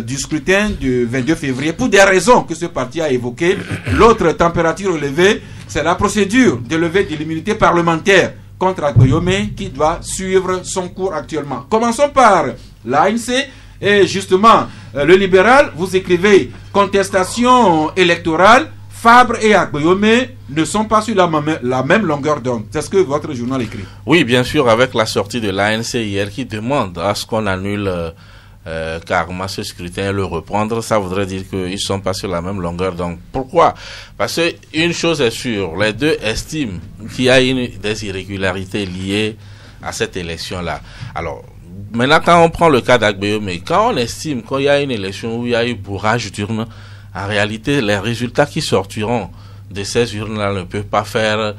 du scrutin du 22 février pour des raisons que ce parti a évoquées. L'autre température élevée, c'est la procédure de levée de l'immunité parlementaire contre Agoyome qui doit suivre son cours actuellement. Commençons par l'ANC et justement Le Libéral, vous écrivez contestation électorale, Fabre et Agbeome ne sont pas sur la même longueur d'onde. C'est ce que votre journal écrit. Oui, bien sûr, avec la sortie de l'ANC hier qui demande à ce qu'on annule carrément ce scrutin et le reprendre, ça voudrait dire qu'ils ne sont pas sur la même longueur d'onde. Pourquoi? Parce que une chose est sûre, les deux estiment qu'il y a des irrégularités liées à cette élection-là. Alors, maintenant, quand on prend le cas d'Agbeome, quand on estime qu'il y a une élection où il y a eu bourrage d'urnes, en réalité, les résultats qui sortiront de ces urnes-là ne peuvent pas faire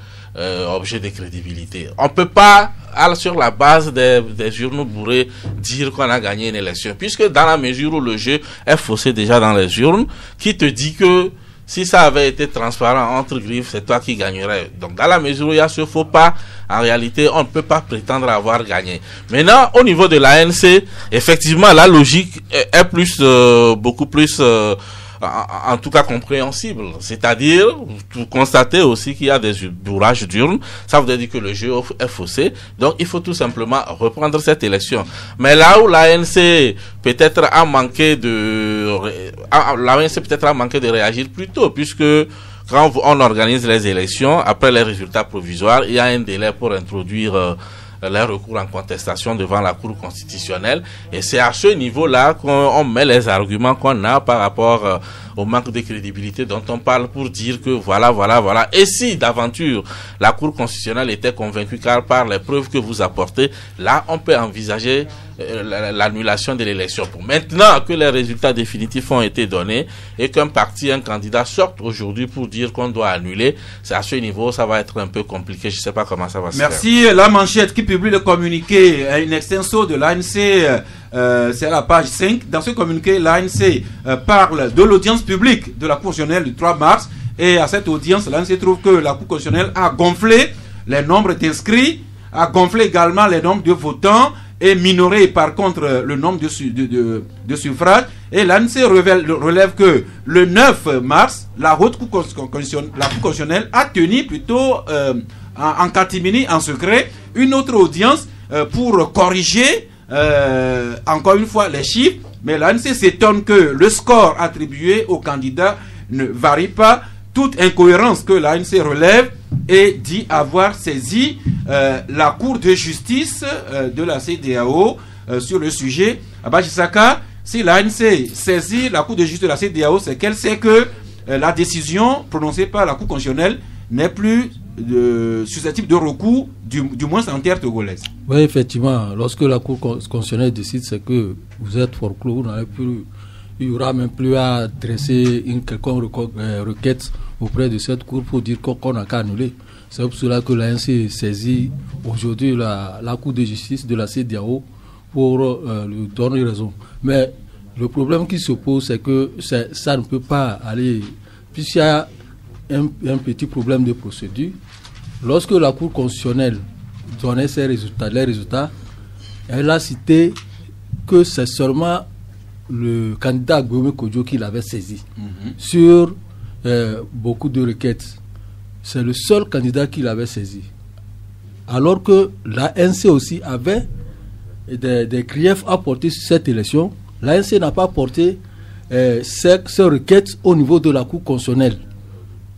objet de crédibilité. On ne peut pas, sur la base des urnes bourrées, dire qu'on a gagné une élection. Puisque dans la mesure où le jeu est faussé déjà dans les urnes, qui te dit que si ça avait été transparent entre griffes, c'est toi qui gagnerais. Donc, dans la mesure où il y a ce faux pas, en réalité, on ne peut pas prétendre avoir gagné. Maintenant, au niveau de l'ANC, effectivement, la logique est plus, beaucoup plus, en tout cas compréhensible. C'est-à-dire, vous constatez aussi qu'il y a des bourrages d'urnes. Ça veut dire que le jeu est faussé. Donc, il faut tout simplement reprendre cette élection. Mais là où l'ANC peut-être a manqué de réagir plus tôt, puisque quand on organise les élections, après les résultats provisoires, il y a un délai pour introduire les recours en contestation devant la Cour constitutionnelle, et c'est à ce niveau-là qu'on met les arguments qu'on a par rapport au manque de crédibilité dont on parle pour dire que voilà. Et si d'aventure la Cour constitutionnelle était convaincue car par les preuves que vous apportez, là on peut envisager l'annulation de l'élection. Pour maintenant que les résultats définitifs ont été donnés et qu'un parti, un candidat sorte aujourd'hui pour dire qu'on doit annuler, c'est à ce niveau, ça va être un peu compliqué. Je ne sais pas comment ça va se faire. Merci. La Manchette qui publie le communiqué, une extenso de l'ANC, c'est à la page 5. Dans ce communiqué, l'ANC parle de l'audience publique de la Cour constitutionnelle du 3 mars. Et à cette audience, l'ANC trouve que la Cour constitutionnelle a gonflé les nombres d'inscrits, a gonflé également les nombres de votants et minoré par contre le nombre de suffrages. Et l'ANC relève que le 9 mars, la Cour constitutionnelle a tenu plutôt en catimini, en secret, une autre audience pour corriger encore une fois les chiffres. Mais l'ANC s'étonne que le score attribué aux candidats ne varie pas. Toute incohérence que l'ANC relève et dit avoir saisi la Cour de justice de la CEDEAO sur le sujet. Abachisaka, si l'ANC saisit la Cour de justice de la CEDEAO, c'est qu'elle sait que la décision prononcée par la Cour constitutionnelle n'est plus susceptible de recours, du moins en terre togolaise. Oui, effectivement, lorsque la Cour constitutionnelle décide, c'est que vous êtes forclos, il n'y aura même plus à dresser une quelconque requête auprès de cette Cour pour dire qu'on n'a qu'à annuler. C'est pour cela que l'ANC saisit aujourd'hui la Cour de justice de la CEDEAO pour lui donner raison. Mais le problème qui se pose, c'est que ça ne peut pas aller, puisqu'il y a un petit problème de procédure. Lorsque la Cour constitutionnelle donnait les résultats, elle a cité que c'est seulement le candidat Agbeome Kodjo qui l'avait saisi sur beaucoup de requêtes. C'est le seul candidat qui l'avait saisi. Alors que l'ANC aussi avait des griefs à porter sur cette élection. L'ANC n'a pas porté ces requêtes au niveau de la Cour constitutionnelle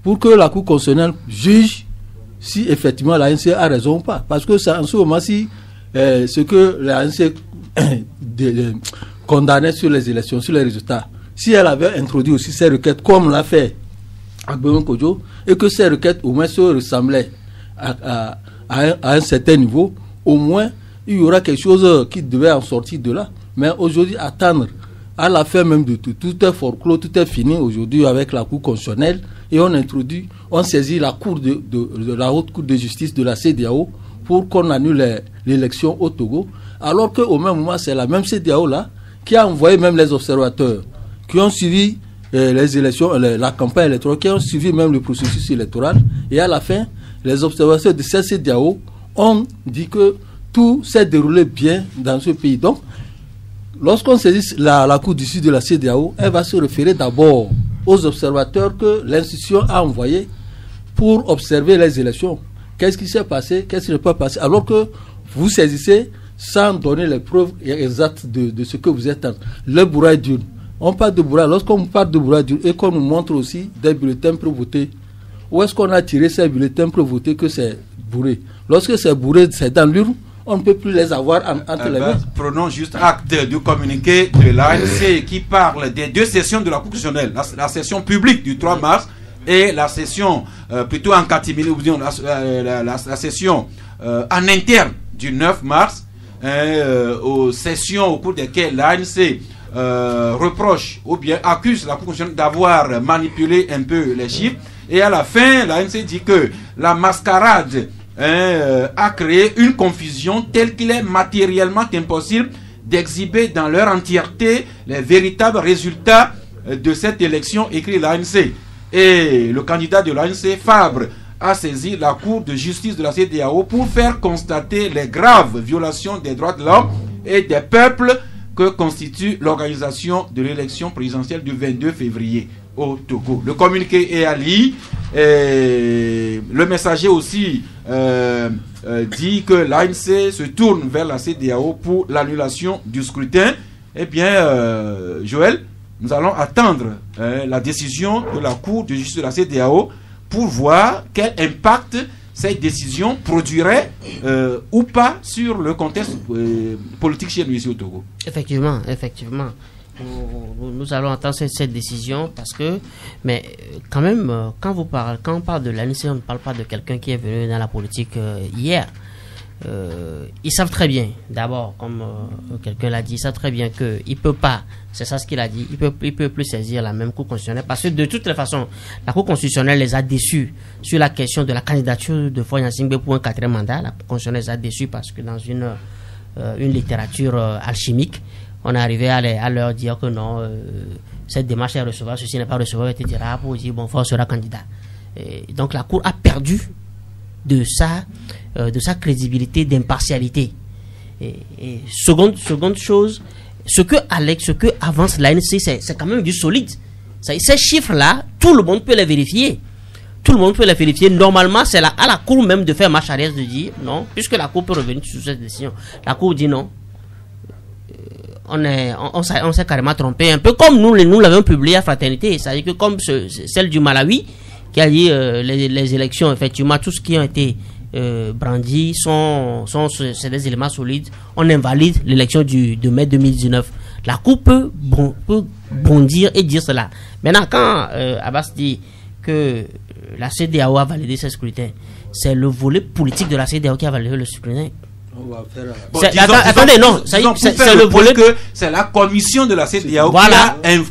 pour que la Cour constitutionnelle juge si effectivement l'ANC a raison ou pas. Parce que ça, en ce moment, si ce que l'ANC condamnait sur les élections, sur les résultats, si elle avait introduit aussi ces requêtes comme l'a fait Agbeome Kodjo, et que ces requêtes au moins se ressemblaient à un certain niveau, au moins il y aura quelque chose qui devait en sortir de là. Mais aujourd'hui, attendre à la fin même de tout est forclos, tout est fini aujourd'hui avec la Cour constitutionnelle, et on saisit la Cour de la Haute Cour de justice de la CEDEAO pour qu'on annule l'élection au Togo, alors qu'au même moment, c'est la même CEDEAO là qui a envoyé même les observateurs qui ont suivi les élections, la campagne électorale, qui ont suivi même le processus électoral, et à la fin, les observateurs de cette CEDEAO ont dit que tout s'est déroulé bien dans ce pays. Donc, lorsqu'on saisit la Cour du Sud de la CEDEAO, elle va se référer d'abord aux observateurs que l'institution a envoyés pour observer les élections. Qu'est-ce qui s'est passé, qu'est-ce qui n'est pas passé, alors que vous saisissez sans donner les preuves exactes de ce que vous êtes en. Le bourrage d'urne. On parle de bourrage. Lorsqu'on parle de bourrage et qu'on nous montre aussi des bulletins pour voter, où est-ce qu'on a tiré ces bulletins pour voter que c'est bourré? Lorsque c'est bourré, c'est dans l'urne, on ne peut plus les avoir entre les mains. Prenons juste acte du communiqué de l'ANC qui parle des 2 sessions de la Cour constitutionnelle, la session publique du 3 mars et la session plutôt en catimini, ou bien la session en interne du 9 mars, aux sessions au cours desquelles l'ANC reproche ou bien accuse la Cour constitutionnelle d'avoir manipulé un peu les chiffres. Et à la fin, l'ANC dit que la mascarade a créé une confusion telle qu'il est matériellement impossible d'exhiber dans leur entièreté les véritables résultats de cette élection, écrit l'ANC. Et le candidat de l'ANC, Fabre, a saisi la Cour de justice de la CEDEAO pour faire constater les graves violations des droits de l'homme et des peuples que constitue l'organisation de l'élection présidentielle du 22 février au Togo. Le communiqué est à lire. Le messager aussi dit que l'ANC se tourne vers la CEDEAO pour l'annulation du scrutin. Eh bien, Joël, nous allons attendre la décision de la Cour de justice de la CEDEAO pour voir quel impact cette décision produirait ou pas sur le contexte politique chez nous ici au Togo. Effectivement. Nous allons attendre cette décision parce que, mais quand même, quand on parle de l'ANC, on ne parle pas de quelqu'un qui est venu dans la politique hier. Ils savent très bien, d'abord, comme quelqu'un l'a dit, ils savent très bien qu'il ne peut pas, c'est ça ce qu'il a dit, il peut plus saisir la même Cour constitutionnelle parce que de toutes les façons, la Cour constitutionnelle les a déçus sur la question de la candidature de Faure Gnassingbé pour un 4e mandat. La Cour constitutionnelle les a déçus parce que dans une littérature alchimique, on est arrivé à leur dire que non, cette démarche est recevable, ceci n'est pas recevable, etc. pour dire bon, Faure sera candidat. Et donc la Cour a perdu de sa crédibilité, d'impartialité. Et seconde chose, ce que avance l'ANC, c'est quand même du solide. Ces chiffres-là, tout le monde peut les vérifier. Normalement, c'est à la Cour même de faire marche arrière, de dire non, puisque la Cour peut revenir sur cette décision. La Cour dit non. On s'est carrément trompé, un peu comme nous l'avons publié à Fraternité. C'est-à-dire que comme celle du Malawi, qui a dit les élections, effectivement, tout ce qui a été brandis c'est des éléments solides. On invalide l'élection de mai 2019. La Cour peut bondir et dire cela. Maintenant, quand Abbas dit que la CEDEAO a validé ce scrutin, c'est le volet politique de la CEDEAO qui a validé le scrutin. Attendez, non, c'est le volet que c'est la commission de la CEDEAO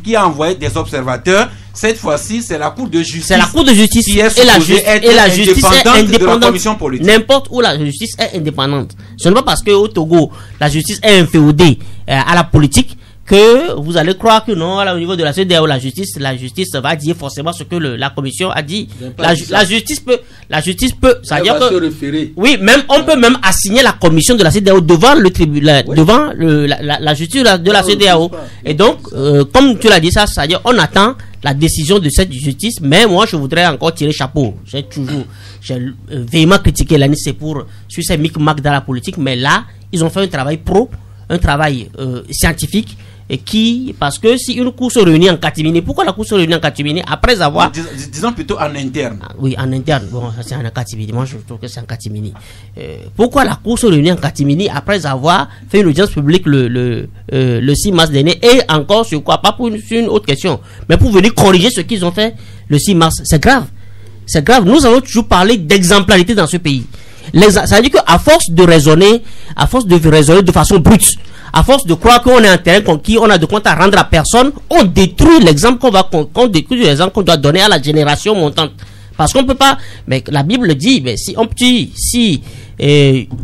qui a envoyé des observateurs. Cette fois-ci, c'est la Cour de justice. C'est la Cour de justice qui est et la justice est indépendante de la commission politique. N'importe où la justice est indépendante. Ce n'est pas parce qu'au Togo, la justice est inféodée à la politique que vous allez croire que non, là, au niveau de la CEDEAO, la justice va dire forcément ce que la commission a dit. La justice peut, c'est-à-dire que, oui, même, on peut même assigner la commission de la CEDEAO devant le tribunal, devant la justice de la CEDEAO. Et donc, comme tu l'as dit ça, c'est-à-dire, on attend la décision de cette justice, mais moi, je voudrais encore tirer chapeau. J'ai véhément critiqué l'ANC sur ces micmacs dans la politique, mais là, ils ont fait un travail un travail scientifique, et parce que si une cour se réunit en catimini, pourquoi la cour se réunit en catimini après avoir... Disons plutôt en interne. Oui, en interne. Bon, c'est en catimini. Moi, je trouve que c'est en catimini. Pourquoi la cour se réunit en catimini après avoir fait une audience publique le 6 mars dernier, et encore sur quoi? Pas sur une autre question, mais pour venir corriger ce qu'ils ont fait le 6 mars. C'est grave. C'est grave. Nous avons toujours parlé d'exemplarité dans ce pays. Ça veut dire qu'à force de raisonner de façon brute, à force de croire qu'on est en terrain conquis, on a de compte à rendre à personne, on détruit l'exemple qu'on doit donner à la génération montante. Parce qu'on peut pas, mais la Bible dit, mais si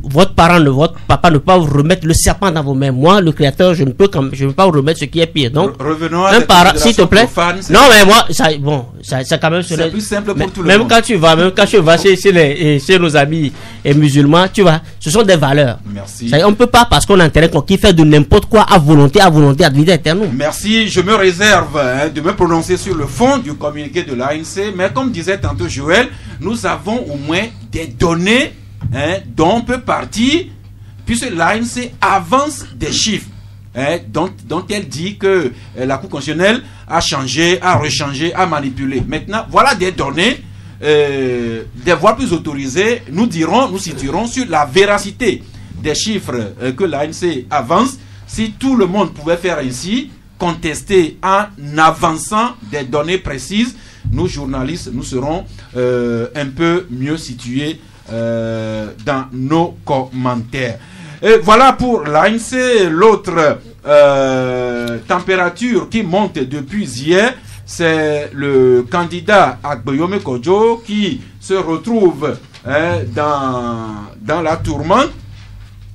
votre papa ne peut pas vous remettre le serpent dans vos mains, moi, le Créateur, je ne peux pas vous remettre ce qui est pire. Donc, revenons à s'il te plaît. Non, mais moi, c'est quand même, c'est plus simple pour tout le monde. Même quand tu vas chez nos amis et musulmans, tu vois, ce sont des valeurs. Merci. On ne peut pas, parce qu'on a intérêt qui fait de n'importe quoi à volonté, ad vitam aeternum. Merci. Je me réserve de me prononcer sur le fond du communiqué de l'ANC, mais comme disait tantôt Joël, nous avons au moins des données dont on peut partir, puisque l'ANC avance des chiffres. dont elle dit que la Cour constitutionnelle a changé, a rechangé, a manipulé. Maintenant, voilà des données, des voix plus autorisées, nous situerons sur la véracité des chiffres que l'ANC avance. Si tout le monde pouvait faire ainsi, contester en avançant des données précises, nous journalistes, nous serons un peu mieux situés dans nos commentaires. Et voilà pour l'ANC. L'autre température qui monte depuis hier, c'est le candidat Agbeyomi Kodjo qui se retrouve dans la tourmente.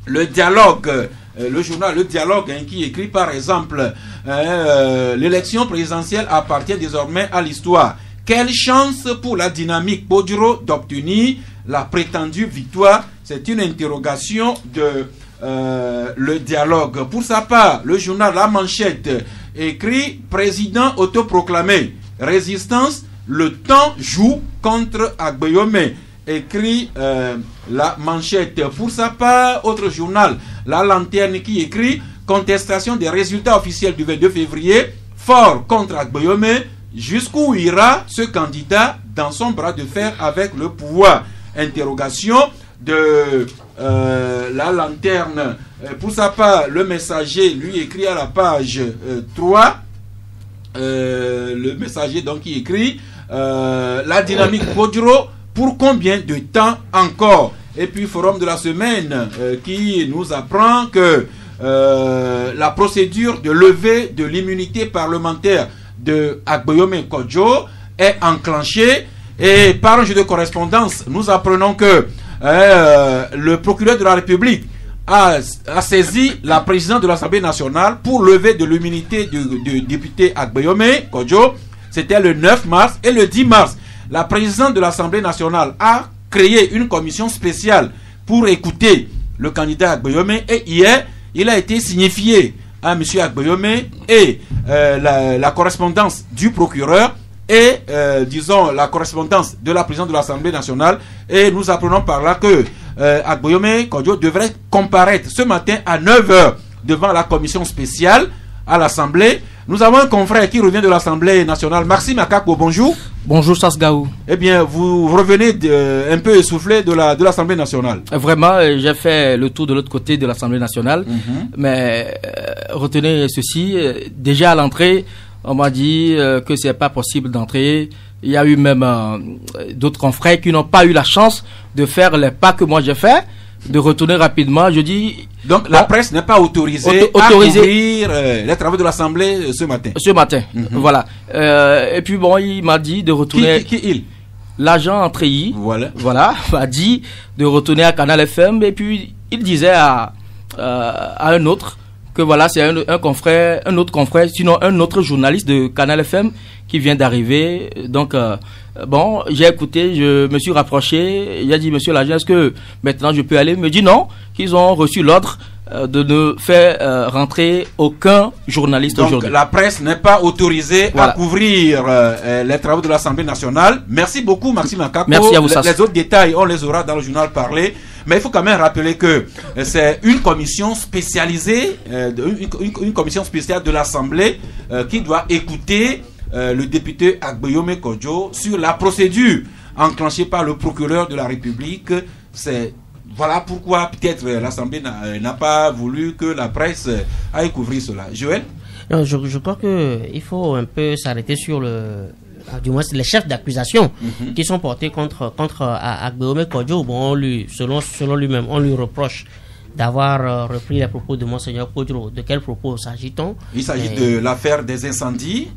Le dialogue, le journal Le Dialogue qui écrit par exemple l'élection présidentielle appartient désormais à l'histoire. Quelle chance pour la dynamique Podjoro d'obtenir la prétendue victoire? C'est une interrogation de Le Dialogue. Pour sa part, le journal La Manchette écrit président autoproclamé, résistance, le temps joue contre Agbeyomi. Écrit La Manchette. Pour sa part, autre journal, La Lanterne qui écrit contestation des résultats officiels du 22 février, fort contre Agbeyomi, jusqu'où ira ce candidat dans son bras de fer avec le pouvoir? Interrogation de La Lanterne. Pour sa part, Le Messager lui écrit à la page 3, Le Messager donc qui écrit la dynamique Podjoro, pour combien de temps encore? Et puis Forum de la semaine qui nous apprend que la procédure de levée de l'immunité parlementaire de Agbeyomi Kodjo est enclenchée, et par un jeu de correspondance, nous apprenons que le procureur de la République a saisi la présidente de l'Assemblée nationale pour lever de l'immunité du député Agbeyomi Kodjo. C'était le 9 mars et le 10 mars. La présidente de l'Assemblée nationale a créé une commission spéciale pour écouter le candidat Agbeyomi, et hier, il a été signifié à M. Agbeyomi et la correspondance du procureur et, disons, la correspondance de la présidente de l'Assemblée nationale, et nous apprenons par là que Agbeyomi Kodjo devrait comparaître ce matin à 9h devant la commission spéciale à l'Assemblée. Nous avons un confrère qui revient de l'Assemblée nationale, Maxime Akakbo, bonjour. Bonjour Sasgaou. Eh bien, vous revenez un peu essoufflé de l'Assemblée nationale. Vraiment, j'ai fait le tour de l'autre côté de l'Assemblée nationale, mais retenez ceci, déjà à l'entrée, on m'a dit que c'est pas possible d'entrer. Il y a eu même d'autres confrères qui n'ont pas eu la chance de faire les pas que moi j'ai fait, de retourner rapidement. Je dis... Donc la presse n'est pas autorisée à couvrir les travaux de l'Assemblée ce matin. Ce matin, voilà. Et puis bon, il m'a dit de retourner... Qui L'agent en treillis, voilà, m'a dit de retourner à Canal FM. Et puis il disait à un autre que voilà, c'est un autre confrère, sinon un autre journaliste de Canal FM qui vient d'arriver. Donc bon, j'ai écouté, je me suis rapproché, il a dit, monsieur l'agent, est-ce que maintenant je peux aller? Il me dit non, qu'ils ont reçu l'ordre de ne faire rentrer aucun journaliste aujourd'hui. Donc la presse n'est pas autorisée à couvrir les travaux de l'Assemblée nationale. Merci beaucoup Maxime Akakbo. Merci à vous. Les autres détails, on les aura dans le journal parlé. Mais il faut quand même rappeler que c'est une commission spécialisée, une commission spéciale de l'Assemblée qui doit écouter le député Agbeyomi Kodjo sur la procédure enclenchée par le procureur de la République. Voilà pourquoi peut-être l'Assemblée n'a pas voulu que la presse aille couvrir cela. Joël? Non, je crois qu'il faut un peu s'arrêter sur du moins les chefs d'accusation qui sont portés contre Agbeyomi Kodjo. Bon, selon lui-même, on lui reproche d'avoir repris les propos de Monseigneur Kodjo. De quels propos s'agit-on? Il s'agit de l'affaire des incendies.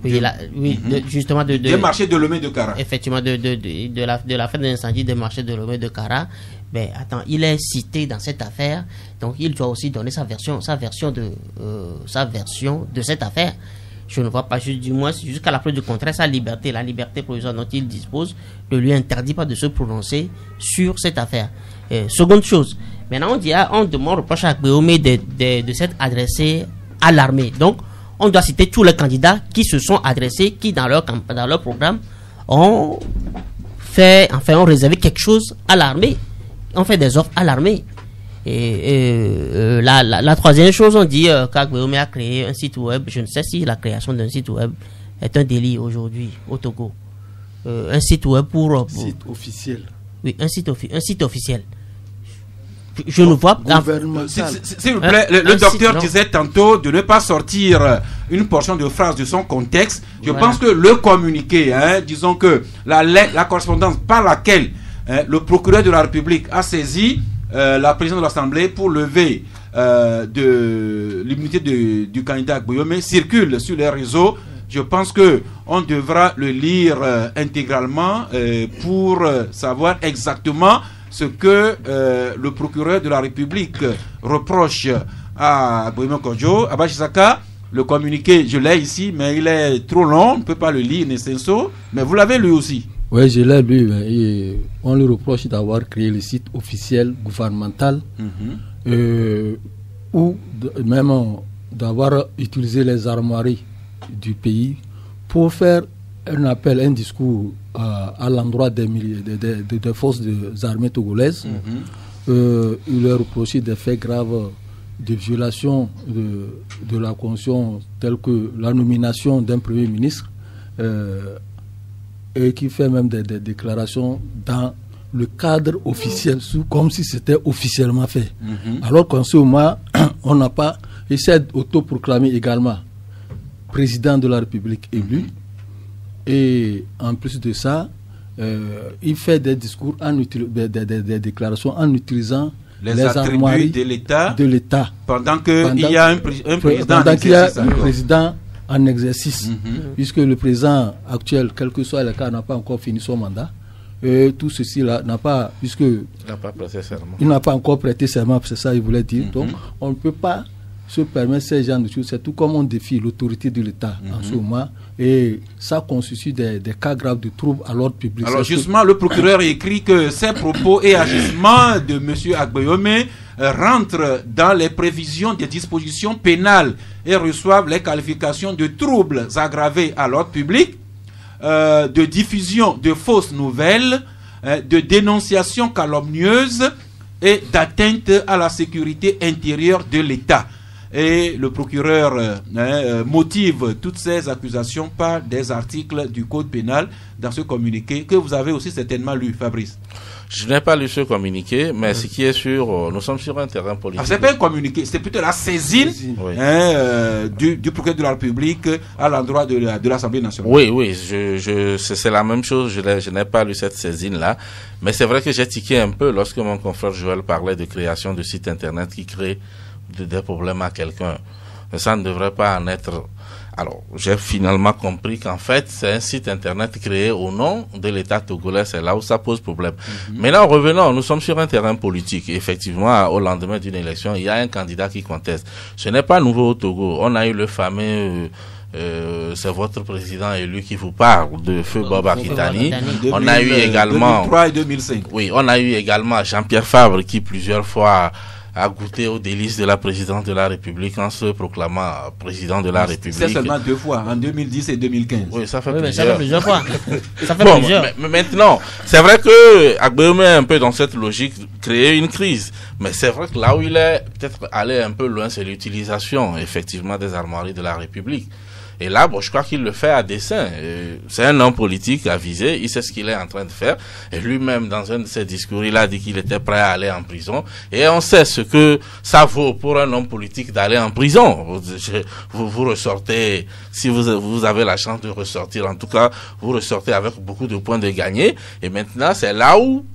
Justement des marchés de Lomé de Kara. Effectivement, de l'affaire des incendies des marchés de Lomé de Kara. Mais attends, il est cité dans cette affaire, donc il doit aussi donner sa version de cette affaire. Je ne vois pas, du moins jusqu'à la preuve du contraire, la liberté provisoire dont il dispose ne lui interdit pas de se prononcer sur cette affaire. Seconde chose, maintenant on reproche à Agbeyomi de s'être adressé à l'armée. Donc on doit citer tous les candidats qui se sont adressés, qui dans leur programme ont réservé quelque chose à l'armée, ont fait des offres à l'armée. Et la troisième chose, on dit qu'Agbéomé a créé un site web. Je ne sais si la création d'un site web est un délit aujourd'hui au Togo. Un site web pour site officiel. Oui, un site officiel. Je ne vois pas. S'il vous plaît, le docteur disait tantôt de ne pas sortir une portion de phrase de son contexte. Je pense que le communiqué, disons que la correspondance par laquelle le procureur de la République a saisi la présidente de l'Assemblée pour lever de l'immunité du candidat Agboyomé circule sur les réseaux. Je pense que on devra le lire intégralement pour savoir exactement ce que le procureur de la République reproche à Agboyomé Kodjo. Abachisaka, le communiqué, je l'ai ici, mais il est trop long, on ne peut pas le lire, mais vous l'avez lu aussi. Oui, je l'ai lu. Et on lui reproche d'avoir créé le site officiel gouvernemental ou même d'avoir utilisé les armoiries du pays pour faire un appel, un discours à l'endroit des forces des armées togolaises. Il leur reproche des faits graves de violation de la Constitution, telle que la nomination d'un Premier ministre, et qui fait même des déclarations dans le cadre officiel, comme si c'était officiellement fait. Alors qu'en ce moment, on n'a pas... Il s'est autoproclamé également président de la République élu. Et en plus de ça, il fait des discours, des déclarations en utilisant les armoiries de l'État. Pendant qu'il y a un président en exercice. Puisque le président actuel, quel que soit le cas, n'a pas encore fini son mandat. Et tout ceci là n'a pas, puisque il n'a pas encore prêté serment, c'est ça il voulait dire. Donc on ne peut pas se permettre ces genres de choses. C'est tout comme on défie l'autorité de l'État en ce moment, et ça constitue des cas graves de troubles à l'ordre public. Alors justement, le procureur écrit que ces propos et agissements de M. Agboyomé rentrent dans les prévisions des dispositions pénales et reçoivent les qualifications de troubles aggravés à l'ordre public, de diffusion de fausses nouvelles, de dénonciation calomnieuse et d'atteinte à la sécurité intérieure de l'État. Et le procureur motive toutes ces accusations par des articles du Code pénal dans ce communiqué que vous avez aussi certainement lu, Fabrice. Je n'ai pas lu ce communiqué, mais ce qui est sûr, nous sommes sur un terrain politique. C'est pas un communiqué, c'est plutôt la saisine du procureur de la République à l'endroit de l'Assemblée nationale. Oui, c'est la même chose, je n'ai pas lu cette saisine-là, mais c'est vrai que j'ai tiqué un peu lorsque mon confrère Joël parlait de création de sites internet qui créent des problèmes à quelqu'un. Ça ne devrait pas en être... Alors, j'ai finalement compris qu'en fait, c'est un site internet créé au nom de l'État togolais. C'est là où ça pose problème. Maintenant, revenons, nous sommes sur un terrain politique. Effectivement, au lendemain d'une élection, il y a un candidat qui conteste. Ce n'est pas nouveau au Togo. On a eu le fameux... c'est votre président élu qui vous parle de Feu Bob Akitani. On a eu également... 2003 et 2005. Oui, on a eu également Jean-Pierre Favre qui plusieurs fois a goûté aux délices de la présidence de la République en se proclamant président de la République. C'est seulement 2 fois, en 2010 et 2015. Oui, ça fait plusieurs fois. Ça fait bon, plusieurs. Mais maintenant, c'est vrai que Agboyomé est un peu dans cette logique, créer une crise. Mais c'est vrai que là où il est peut-être allé un peu loin, c'est l'utilisation, effectivement, des armoiries de la République. Et là, bon, je crois qu'il le fait à dessein. C'est un homme politique avisé, il sait ce qu'il est en train de faire. Et lui-même, dans un de ses discours, il a dit qu'il était prêt à aller en prison. Et on sait ce que ça vaut pour un homme politique d'aller en prison. Vous ressortez, si vous avez la chance de ressortir, en tout cas, vous ressortez avec beaucoup de points de gagner. Et maintenant, c'est là où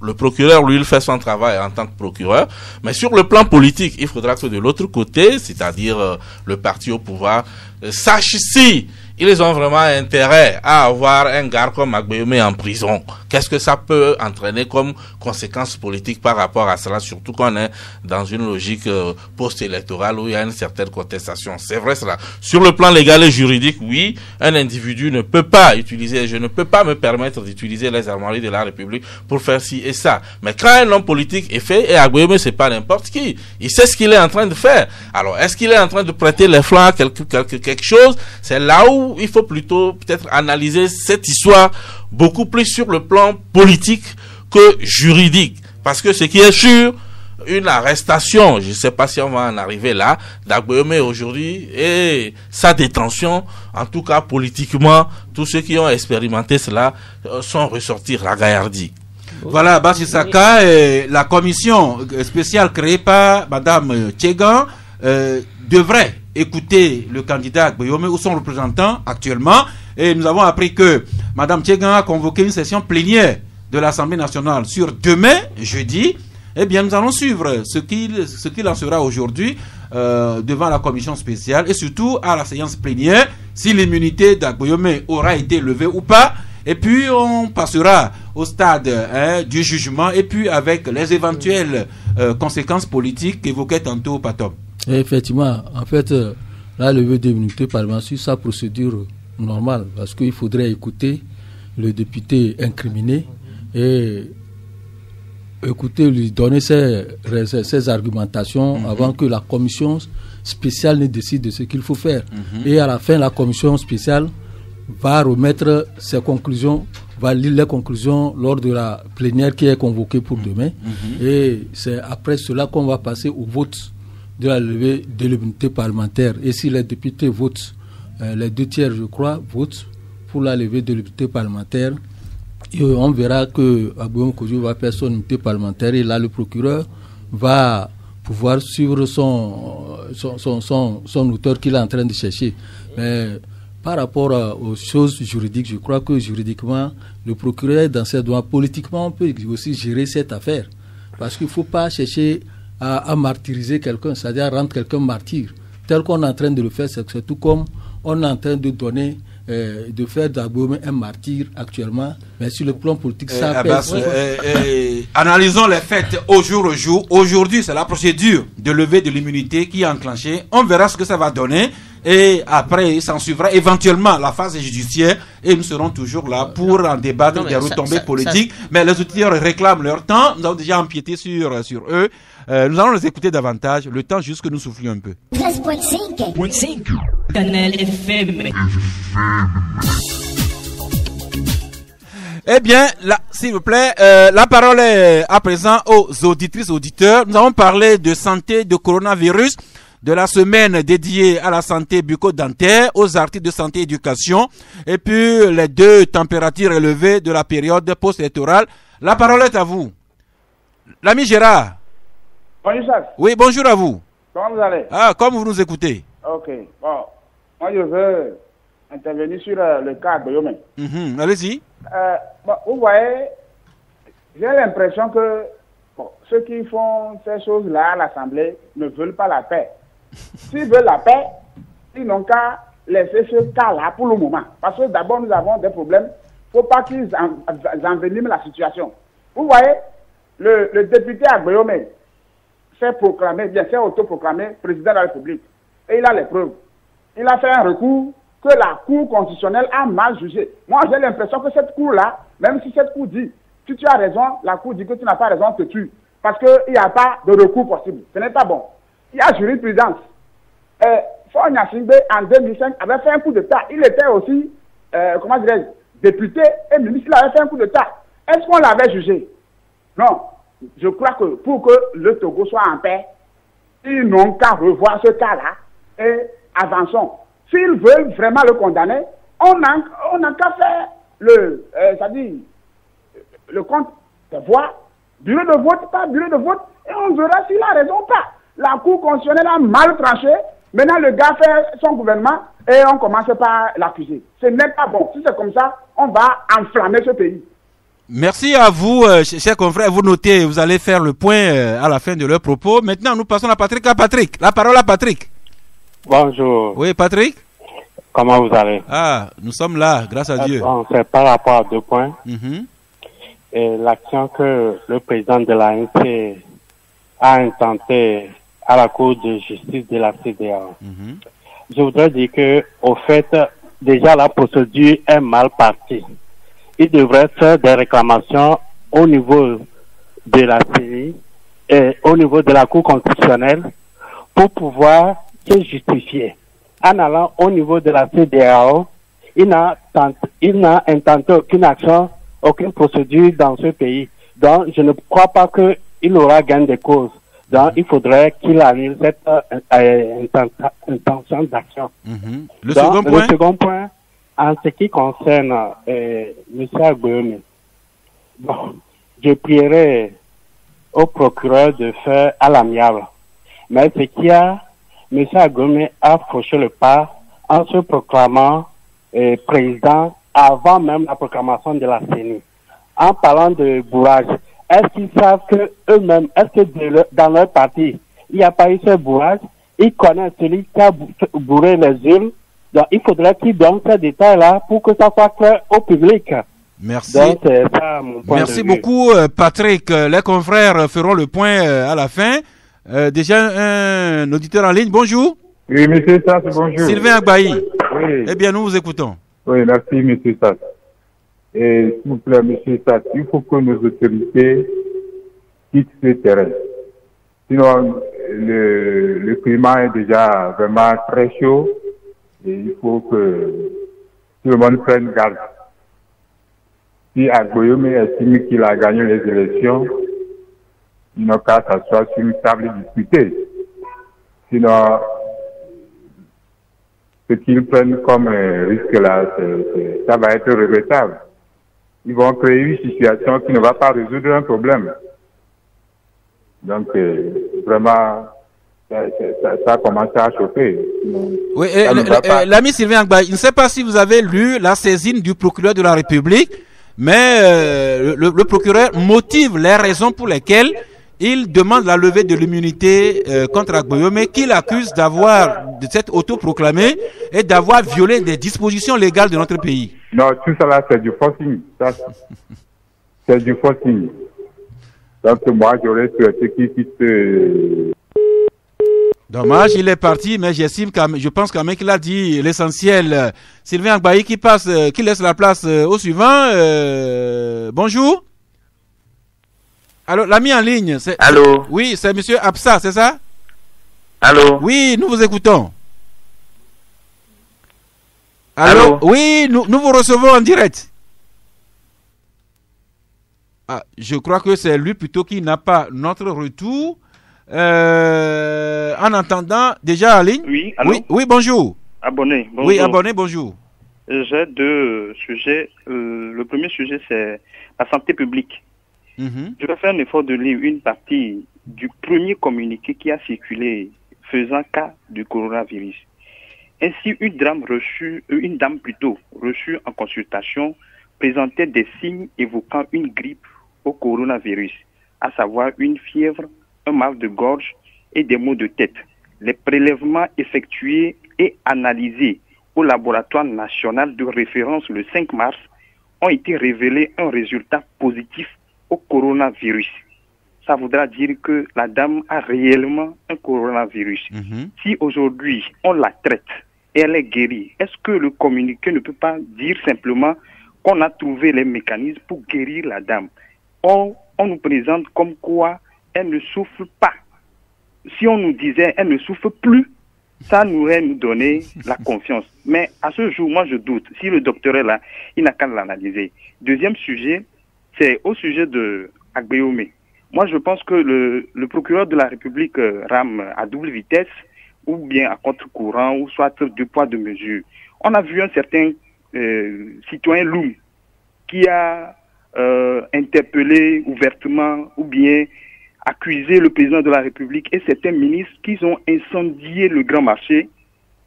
le procureur, lui, il fait son travail en tant que procureur. Mais sur le plan politique, il faudra que de l'autre côté, c'est-à-dire le parti au pouvoir, sache si ils ont vraiment intérêt à avoir un gars comme Agboyomé en prison. Qu'est-ce que ça peut entraîner comme conséquence politique par rapport à cela, surtout qu'on est dans une logique post-électorale où il y a une certaine contestation. C'est vrai cela. Sur le plan légal et juridique, oui, un individu ne peut pas utiliser, je ne peux pas me permettre d'utiliser les armoiries de la République pour faire ci et ça. Mais quand un homme politique est fait, et Agboyomé c'est pas n'importe qui, il sait ce qu'il est en train de faire. Alors, est-ce qu'il est en train de prêter les flancs à quelque chose? C'est là où il faut plutôt peut-être analyser cette histoire beaucoup plus sur le plan politique que juridique. Parce que ce qui est sûr, une arrestation, je ne sais pas si on va en arriver là, d'Agboyome aujourd'hui et sa détention, en tout cas politiquement, tous ceux qui ont expérimenté cela sont ressortis ragaillardis. Voilà, Bassi Saka, la commission spéciale créée par Madame Tchegan devrait écouter le candidat Agboyome ou son représentant actuellement. Et nous avons appris que Madame Tchegan a convoqué une session plénière de l'Assemblée nationale sur demain, jeudi. Eh bien, nous allons suivre ce qu'il en sera aujourd'hui devant la commission spéciale et surtout à la séance plénière, si l'immunité d'Agboyome aura été levée ou pas. Et puis, on passera au stade du jugement et puis avec les éventuelles conséquences politiques qu'évoquait tantôt Patom. Effectivement, en fait, la levée d'immunité parlementaire sur sa procédure normale, parce qu'il faudrait écouter le député incriminé et écouter, lui donner ses argumentations avant que la commission spéciale ne décide de ce qu'il faut faire. Et à la fin, la commission spéciale va remettre ses conclusions, va lire les conclusions lors de la plénière qui est convoquée pour demain. Et c'est après cela qu'on va passer au vote de la levée de l'immunité parlementaire. Et si les députés votent, les 2/3, je crois, votent pour la levée de l'immunité parlementaire, et on verra que Agboyome Kodjo va faire son immunité parlementaire et là le procureur va pouvoir suivre son auteur qu'il est en train de chercher. Mais par rapport aux choses juridiques, je crois que juridiquement, le procureur est dans ses droits. Politiquement, on peut aussi gérer cette affaire. Parce qu'il ne faut pas chercher à martyriser quelqu'un, c'est-à-dire à rendre quelqu'un martyr. Tel qu'on est en train de le faire, c'est tout comme on est en train de donner, de faire d'Agboyome un martyr actuellement. Mais sur le plan politique, ça analysons les faits au jour le jour. Aujourd'hui, c'est la procédure de levée de l'immunité qui est enclenchée. On verra ce que ça va donner. Et après, il s'en suivra éventuellement la phase judiciaire et nous serons toujours là pour en débattre des retombées politiques. Mais les auditeurs réclament leur temps. Nous avons déjà empiété sur eux. Nous allons les écouter davantage. Le temps juste que nous soufflions un peu. 13.5 Canal FM. Eh bien, s'il vous plaît, la parole est à présent aux auditrices, auditeurs. Nous avons parlé de santé, de coronavirus, de la semaine dédiée à la santé bucco-dentaire, aux articles de santé et éducation, et puis les 2 températures élevées de la période post-électorale. La parole est à vous. L'ami Gérard. Bonjour, Jacques. Oui, bonjour à vous. Comment vous allez? Comme vous nous écoutez. Ok, bon. Moi, je veux intervenir sur le cas de Agboyome. Allez-y. Bon, vous voyez, j'ai l'impression que ceux qui font ces choses-là à l'Assemblée ne veulent pas la paix. S'ils veulent la paix, ils n'ont qu'à laisser ce cas-là pour le moment. Parce que d'abord, nous avons des problèmes. Il ne faut pas qu'ils enveniment la situation. Vous voyez, le député Agboyome s'est autoproclamé président de la République. Et il a les preuves. Il a fait un recours que la Cour constitutionnelle a mal jugé. Moi, j'ai l'impression que cette Cour-là, même si cette Cour dit, si tu as raison, la Cour dit que tu n'as pas raison, te tue. Parce qu'il n'y a pas de recours possible. Ce n'est pas bon. Il y a jurisprudence. Faure Gnassingbé, en 2005, avait fait un coup d'État. Il était aussi, député et ministre. Il avait fait un coup d'État. Est-ce qu'on l'avait jugé? Non. Je crois que pour que le Togo soit en paix, ils n'ont qu'à revoir ce cas-là et avançons. S'ils veulent vraiment le condamner, on n'a qu'à faire le compte de voix, bureau de vote par bureau de vote, et on verra s'il a raison ou pas. La Cour constitutionnelle a mal tranché. Maintenant, le gars fait son gouvernement et on commence par l'accuser. Ce n'est pas bon. Si c'est comme ça, on va enflammer ce pays. Merci à vous, chers confrères. Vous notez, vous allez faire le point à la fin de leur propos. Maintenant, nous passons à Patrick. La parole à Patrick. Bonjour. Oui, Patrick. Comment vous allez? Nous sommes là, grâce à Dieu. C'est par rapport à 2 points. Et l'action que le président de l'ANC a intentée à la Cour de justice de la CEDEAO. Je voudrais dire que, au fait, déjà la procédure est mal partie. Il devrait faire des réclamations au niveau de la CENI et au niveau de la Cour constitutionnelle pour pouvoir se justifier. En allant au niveau de la CEDEAO, il n'a intenté aucune action, aucune procédure dans ce pays. Donc, je ne crois pas qu'il aura gain de cause. Donc, il faudrait qu'il annule cette intention d'action. Le second point, en ce qui concerne M. Agboyome, bon, je prierai au procureur de faire à l'amiable. Mais ce qui a, M. Agboyome a fauché le pas en se proclamant président avant même la proclamation de la CENI. En parlant de bourrage, est-ce qu'ils savent que eux-mêmes, est-ce que dans leur parti, il n'y a pas eu ce bourrage? Ils connaissent celui qui a bourré les urnes. Donc, il faudrait qu'ils donnent ces détails-là pour que ça soit clair au public. Merci. Donc, c'est ça mon point Merci de vue. beaucoup, Patrick. Les confrères feront le point à la fin. Déjà, un auditeur en ligne. Bonjour. Oui, monsieur Sass, bonjour. Sylvain Agbaï. Oui. Eh bien, nous vous écoutons. Oui, merci, monsieur Sass. Et s'il vous plaît, monsieur Sass, il faut que nos autorités quittent ce terrain. Sinon, le climat est déjà vraiment très chaud et il faut que tout le monde prenne garde. Si Agboyome estime qu'il a gagné les élections, il n'a qu'à s'asseoir sur une table et discuter. Sinon, ce qu'ils prennent comme risque là, ça va être regrettable. Ils vont créer une situation qui ne va pas résoudre un problème. Donc, vraiment, ça a commencé à chauffer. Oui, l'ami Sylvain Agbaï, je ne sais pas si vous avez lu la saisine du procureur de la République, mais le procureur motive les raisons pour lesquelles il demande la levée de l'immunité contre Agboyome, qu'il accuse de s'être autoproclamé et d'avoir violé des dispositions légales de notre pays. Non, tout ça là, c'est du forcing. C'est du forcing. Donc moi, j'aurais souhaité qu'il quitte... Dommage, il est parti, mais je pense quand même qu'il a dit l'essentiel. Sylvain Agbaï qui laisse la place au suivant. Bonjour. Alors, l'ami en ligne, c'est... Allô? Oui, c'est monsieur Absa, c'est ça? Allô? Oui, nous vous écoutons. Allô? Oui, nous vous recevons en direct. Ah, je crois que c'est lui plutôt qui n'a pas notre retour. En attendant, déjà en ligne? Oui, allô? Oui, bonjour. Abonné, bonjour. Oui, abonné, bonjour. J'ai deux sujets. Le premier sujet, c'est la santé publique. Je vais faire un effort de lire une partie du premier communiqué qui a circulé faisant cas du coronavirus. Ainsi, une dame reçue en consultation présentait des signes évoquant une grippe au coronavirus, à savoir une fièvre, un mal de gorge et des maux de tête. Les prélèvements effectués et analysés au laboratoire national de référence le 5 mars ont été révélés un résultat positif au coronavirus. Ça voudra dire que la dame a réellement un coronavirus. Si aujourd'hui on la traite et elle est guérie, est-ce que le communiqué ne peut pas dire simplement qu'on a trouvé les mécanismes pour guérir la dame? On nous présente comme quoi elle ne souffre pas. Si on nous disait elle ne souffre plus, ça nous aurait nous donné la confiance. Mais à ce jour, moi je doute. Si le docteur est là, il n'a qu'à l'analyser. Deuxième sujet, c'est au sujet de Agboyome. Moi, je pense que le procureur de la République rame à double vitesse ou bien à contre-courant ou soit deux poids, deux mesures. On a vu un certain citoyen Loum qui a interpellé ouvertement ou bien accusé le président de la République et certains ministres qui ont incendié le grand marché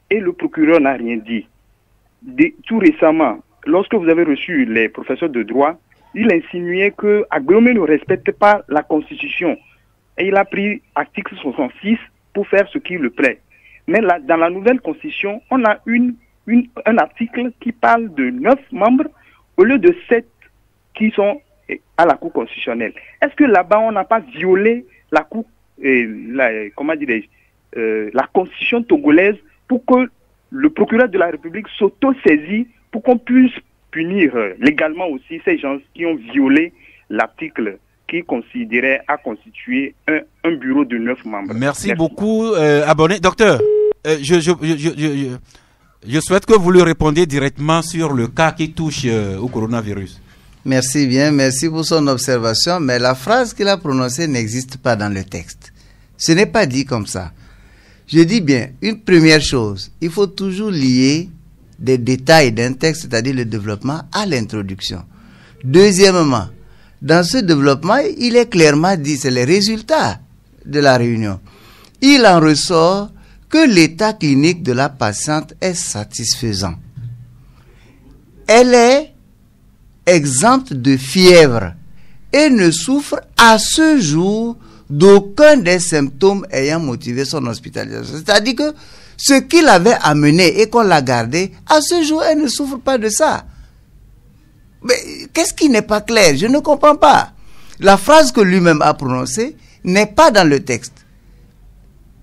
et le procureur n'a rien dit. Tout récemment, lorsque vous avez reçu les professeurs de droit, il insinuait que Agboyome ne respecte pas la Constitution. Et il a pris article 66 pour faire ce qui le plaît. Mais là, dans la nouvelle Constitution, on a un article qui parle de 9 membres au lieu de 7 qui sont à la Cour constitutionnelle. Est-ce que là-bas, on n'a pas violé la Cour, la Constitution togolaise pour que le procureur de la République s'auto-saisit pour qu'on puisse punir légalement aussi ces gens qui ont violé l'article qui considérait à constituer un bureau de 9 membres. Merci beaucoup, abonné. Docteur, je souhaite que vous lui répondiez directement sur le cas qui touche au coronavirus. Merci bien, merci pour son observation, mais la phrase qu'il a prononcée n'existe pas dans le texte. Ce n'est pas dit comme ça. Je dis bien, une première chose, il faut toujours lier des détails d'un texte, c'est-à-dire le développement, à l'introduction. Deuxièmement, dans ce développement, il est clairement dit, c'est les résultats de la réunion. Il en ressort que l'état clinique de la patiente est satisfaisant. Elle est exempte de fièvre et ne souffre à ce jour d'aucun des symptômes ayant motivé son hospitalisation. C'est-à-dire que ce qui l'avait amené et qu'on l'a gardé, à ce jour, elle ne souffre pas de ça. Mais qu'est-ce qui n'est pas clair? Je ne comprends pas. La phrase que lui-même a prononcée n'est pas dans le texte.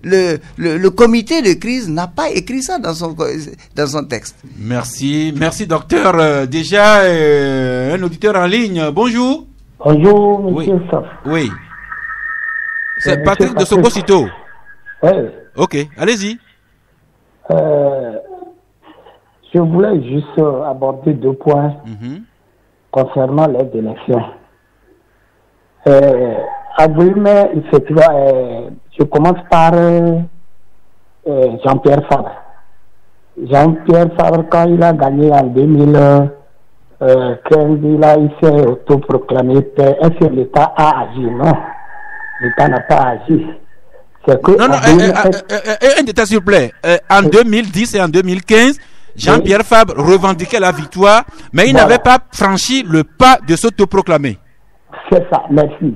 Le comité de crise n'a pas écrit ça dans son texte. Merci docteur. Déjà, un auditeur en ligne. Bonjour. Bonjour, monsieur Saf. Oui. C'est Patrick de Sogosito. Oui. Ok, allez-y. Je voulais juste aborder 2 points concernant les élections. À Guillemets, effectivement, je commence par Jean-Pierre Fabre. Jean-Pierre Fabre, quand il a gagné en 2015, il s'est autoproclamé. Est-ce que l'État a agi? Non. L'État n'a pas agi. C'est que un détail s'il vous plaît. En 2010 et en 2015, Jean-Pierre Fabre revendiquait la victoire, mais il n'avait pas franchi le pas de s'autoproclamer. C'est ça, merci.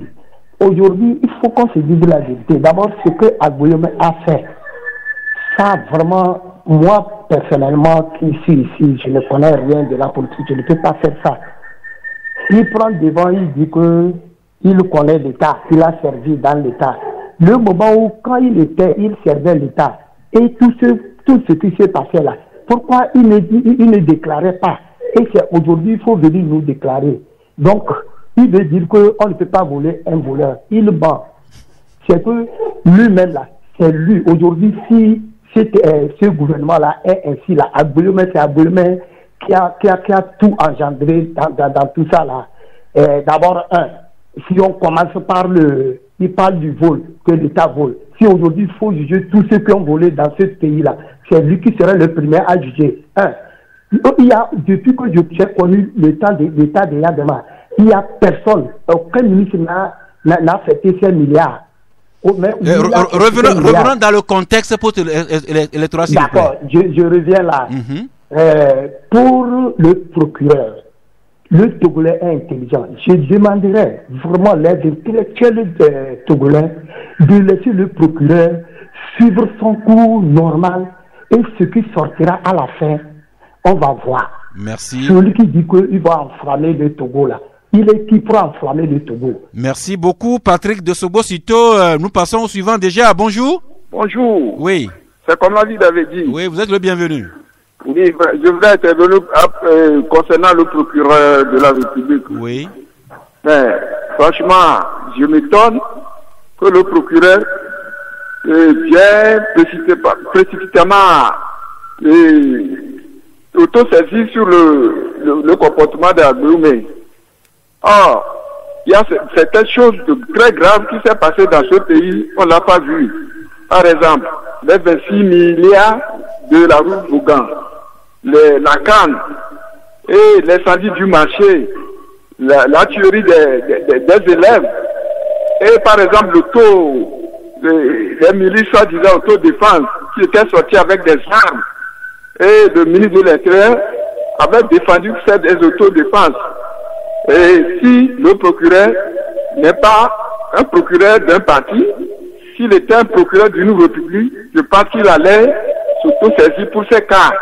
Aujourd'hui, il faut qu'on se dise la vérité. D'abord, ce que Aguillemé a fait, ça vraiment, moi personnellement, qui suis ici, je ne connais rien de la politique, je ne peux pas faire ça. Il prend devant, il dit que il connaît l'État, il a servi dans l'État. Le moment où, quand il servait l'État, et tout ce qui s'est passé là, pourquoi il ne déclarait pas? Et c'est aujourd'hui, il faut venir nous déclarer. Donc, il veut dire qu'on ne peut pas voler un voleur. Il ment. C'est que lui-même là, c'est lui. Aujourd'hui, si ce gouvernement-là est ainsi là, c'est Aguillemé qui a tout engendré dans tout ça là. D'abord, si on commence par il parle du vol, que l'État vole. Si aujourd'hui il faut juger tous ceux qui ont volé dans ce pays-là, c'est lui qui serait le premier à juger. Depuis que j'ai connu l'État de Yadema, il n'y a personne, aucun ministre n'a fêté ces milliards. Revenons dans le contexte électoral. D'accord, je reviens là. Pour le procureur, le Togolais est intelligent. Je demanderais vraiment les intellectuels togolais de laisser le procureur suivre son cours normal et ce qui sortira à la fin, on va voir. Merci. Celui qui dit qu'il va enflammer le Togo là, il est qui pour enflammer le Togo. Merci beaucoup Patrick de Sogosito. Nous passons au suivant déjà. Bonjour. Bonjour. Oui. C'est comme la vie avait dit. Oui, vous êtes le bienvenu. Oui, je voudrais intervenir concernant le procureur de la République. Oui. Mais franchement, je m'étonne que le procureur vienne précipitamment auto-saisir sur le comportement d'Aguillemé. Or, il y a certaines choses très graves qui s'est passé dans ce pays, on ne l'a pas vu. Par exemple, les 26 milliards de la route Bougan, la canne et l'incendie du marché, la tuerie des élèves, et par exemple le taux des milices soi-disant autodéfense qui étaient sortis avec des armes, et le ministre de l'Intérieur avait défendu cette des autodéfenses. Et si le procureur n'est pas un procureur d'un parti, s'il était un procureur d'une république, je pense qu'il allait s'auto-saisir pour ces cas.